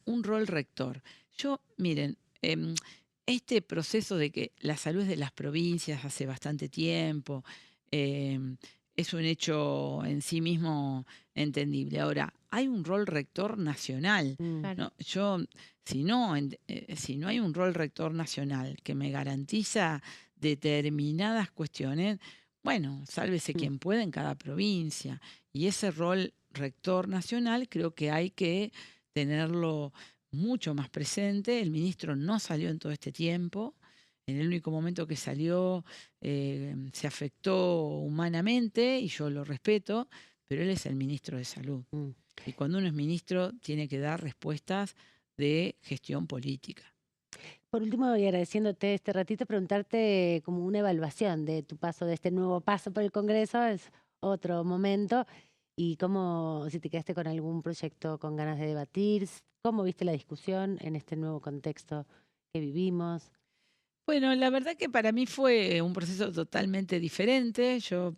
un rol rector. Miren, este proceso de que la salud es de las provincias hace bastante tiempo, es un hecho en sí mismo entendible. Ahora, hay un rol rector nacional. Claro. ¿No? Si no hay un rol rector nacional que me garantiza determinadas cuestiones, bueno, sálvese quien pueda en cada provincia. Y ese rol rector nacional creo que hay que tenerlo mucho más presente. El ministro no salió en todo este tiempo. En el único momento que salió se afectó humanamente y yo lo respeto, pero él es el ministro de Salud. Y cuando uno es ministro tiene que dar respuestas de gestión política. Por último, y agradeciéndote este ratito, preguntarte como una evaluación de tu paso, de este nuevo paso por el Congreso, es otro momento, y cómo, si te quedaste con algún proyecto con ganas de debatir, cómo viste la discusión en este nuevo contexto que vivimos. Bueno, la verdad que para mí fue un proceso totalmente diferente. Yo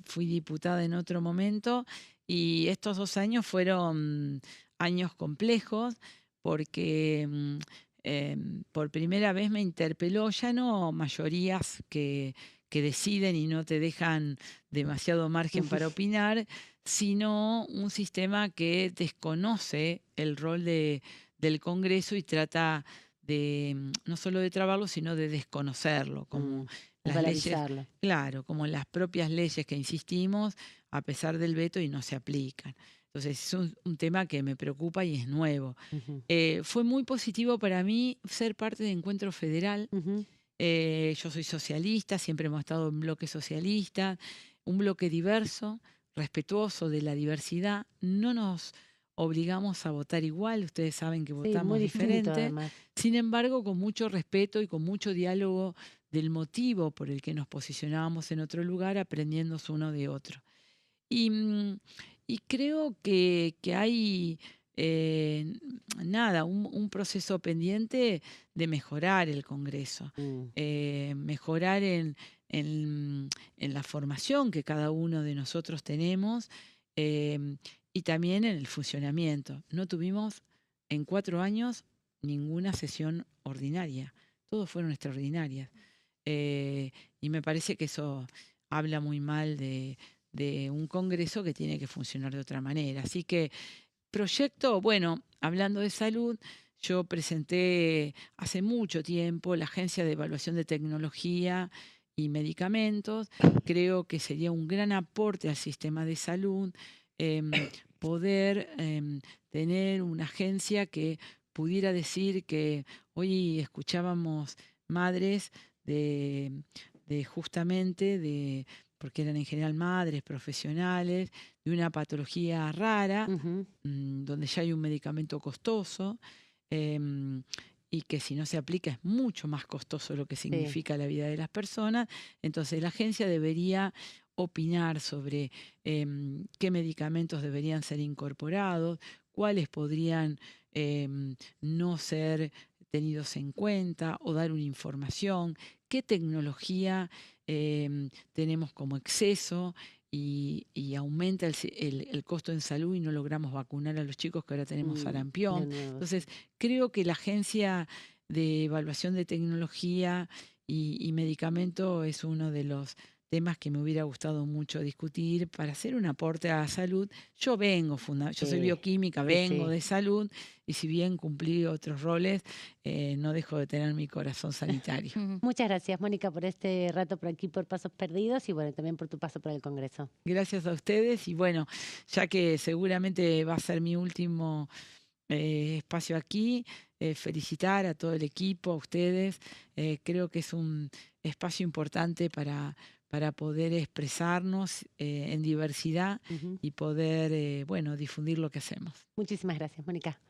fui diputada en otro momento y estos 2 años fueron años complejos porque por primera vez me interpeló ya no mayorías que deciden y no te dejan demasiado margen para opinar, sino un sistema que desconoce el rol del Congreso y trata de no solo de trabarlo, sino de desconocerlo, como las leyes, claro, como las propias leyes que insistimos a pesar del veto y no se aplican. Entonces es un tema que me preocupa y es nuevo. Fue muy positivo para mí ser parte de Encuentro Federal. Yo soy socialista, siempre hemos estado en bloque socialista, un bloque diverso, respetuoso de la diversidad. No nos obligamos a votar igual, ustedes saben que votamos diferente. Sin embargo, con mucho respeto y con mucho diálogo del motivo por el que nos posicionábamos en otro lugar, aprendiendo uno de otro. Y creo que hay un proceso pendiente de mejorar el Congreso, mejorar en la formación que cada uno de nosotros tenemos y también en el funcionamiento. No tuvimos en 4 años ninguna sesión ordinaria, todos fueron extraordinarias. Y me parece que eso habla muy mal de un Congreso que tiene que funcionar de otra manera. Así que proyecto, bueno, hablando de salud, yo presenté hace mucho tiempo la Agencia de Evaluación de Tecnología y Medicamentos. Creo que sería un gran aporte al sistema de salud poder tener una agencia que pudiera decir que hoy escuchábamos madres porque eran en general madres profesionales, de una patología rara, donde ya hay un medicamento costoso, y que si no se aplica es mucho más costoso lo que significa la vida de las personas. Entonces la agencia debería opinar sobre qué medicamentos deberían ser incorporados, cuáles podrían no ser tenidos en cuenta o dar una información, qué tecnología tenemos como exceso y aumenta el costo en salud y no logramos vacunar a los chicos que ahora tenemos sarampión. Entonces, creo que la Agencia de Evaluación de Tecnología y Medicamento es uno de los temas que me hubiera gustado mucho discutir para hacer un aporte a la salud. Yo soy bioquímica, vengo de salud, y si bien cumplí otros roles, no dejo de tener mi corazón sanitario. Muchas gracias, Mónica, por este rato por aquí, por Pasos Perdidos, y bueno, también por tu paso por el Congreso. Gracias a ustedes, y bueno, ya que seguramente va a ser mi último espacio aquí, felicitar a todo el equipo, a ustedes. Creo que es un espacio importante para poder expresarnos en diversidad y poder, difundir lo que hacemos. Muchísimas gracias, Mónica.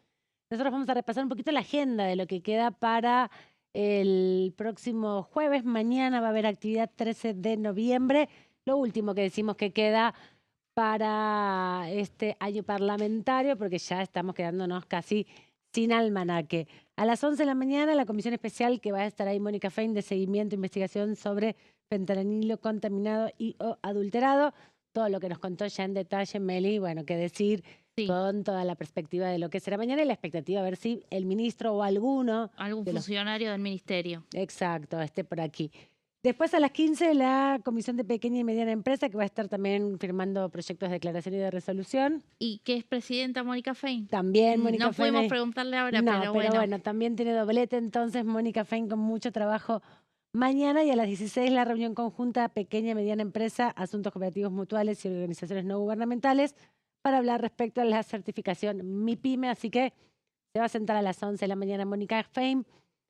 Nosotros vamos a repasar un poquito la agenda de lo que queda para el próximo jueves. Mañana va a haber actividad 13 de noviembre. Lo último que decimos que queda para este año parlamentario, porque ya estamos quedándonos casi sin almanaque. A las 11 de la mañana, la comisión especial que va a estar ahí, Mónica Fein, de seguimiento e investigación sobre fentanilo contaminado y o adulterado. Todo lo que nos contó ya en detalle Meli, bueno, qué decir, con toda la perspectiva de lo que será mañana y la expectativa a ver si el ministro o algún funcionario del ministerio. Exacto, esté por aquí. Después a las 15 la Comisión de Pequeña y Mediana Empresa, que va a estar también firmando proyectos de declaración y de resolución. ¿Y qué es presidenta Mónica Fein? También Mónica Fein. No podemos preguntarle ahora, pero bueno, también tiene doblete, entonces Mónica Fein con mucho trabajo mañana. Y a las 16 la reunión conjunta Pequeña y Mediana Empresa, Asuntos Cooperativos Mutuales y Organizaciones No Gubernamentales, para hablar respecto a la certificación MIPYME. Así que se va a sentar a las 11 de la mañana Mónica Fein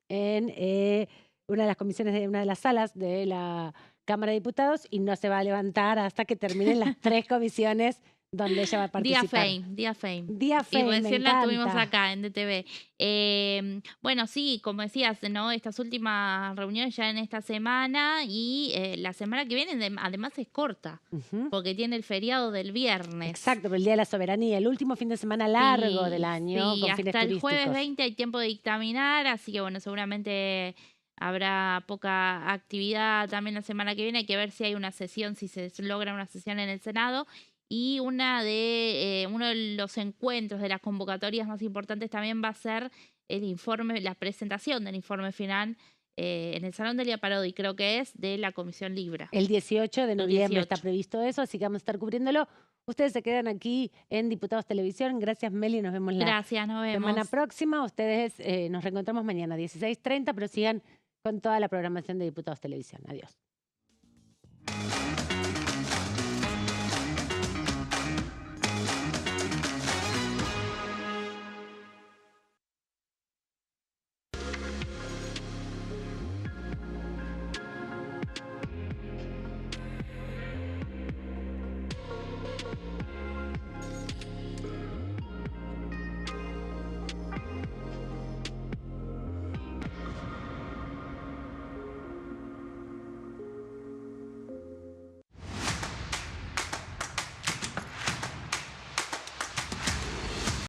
en una de las comisiones de una de las salas de la Cámara de Diputados, y no se va a levantar hasta que terminen las 3 comisiones donde ella va a participar. Día Fein. Y recién la tuvimos acá en DTV. Bueno, sí, como decías, ¿no? Estas últimas reuniones ya en esta semana, y la semana que viene además es corta, porque tiene el feriado del viernes. Exacto, pero el Día de la Soberanía, el último fin de semana largo del año, con fines hasta el turísticos. jueves 20 hay tiempo de dictaminar, así que bueno, seguramente habrá poca actividad también la semana que viene. Hay que ver si hay una sesión, si se logra una sesión en el Senado. Y uno de los encuentros de las convocatorias más importantes también va a ser el informe, la presentación del informe final en el Salón Delia Parodi, creo que es de la Comisión Libra. El 18 de noviembre está previsto eso, así que vamos a estar cubriéndolo. Ustedes se quedan aquí en Diputados Televisión. Gracias, Meli. Nos vemos la semana próxima. Ustedes nos reencontramos mañana a 16:30, pero sigan con toda la programación de Diputados Televisión. Adiós.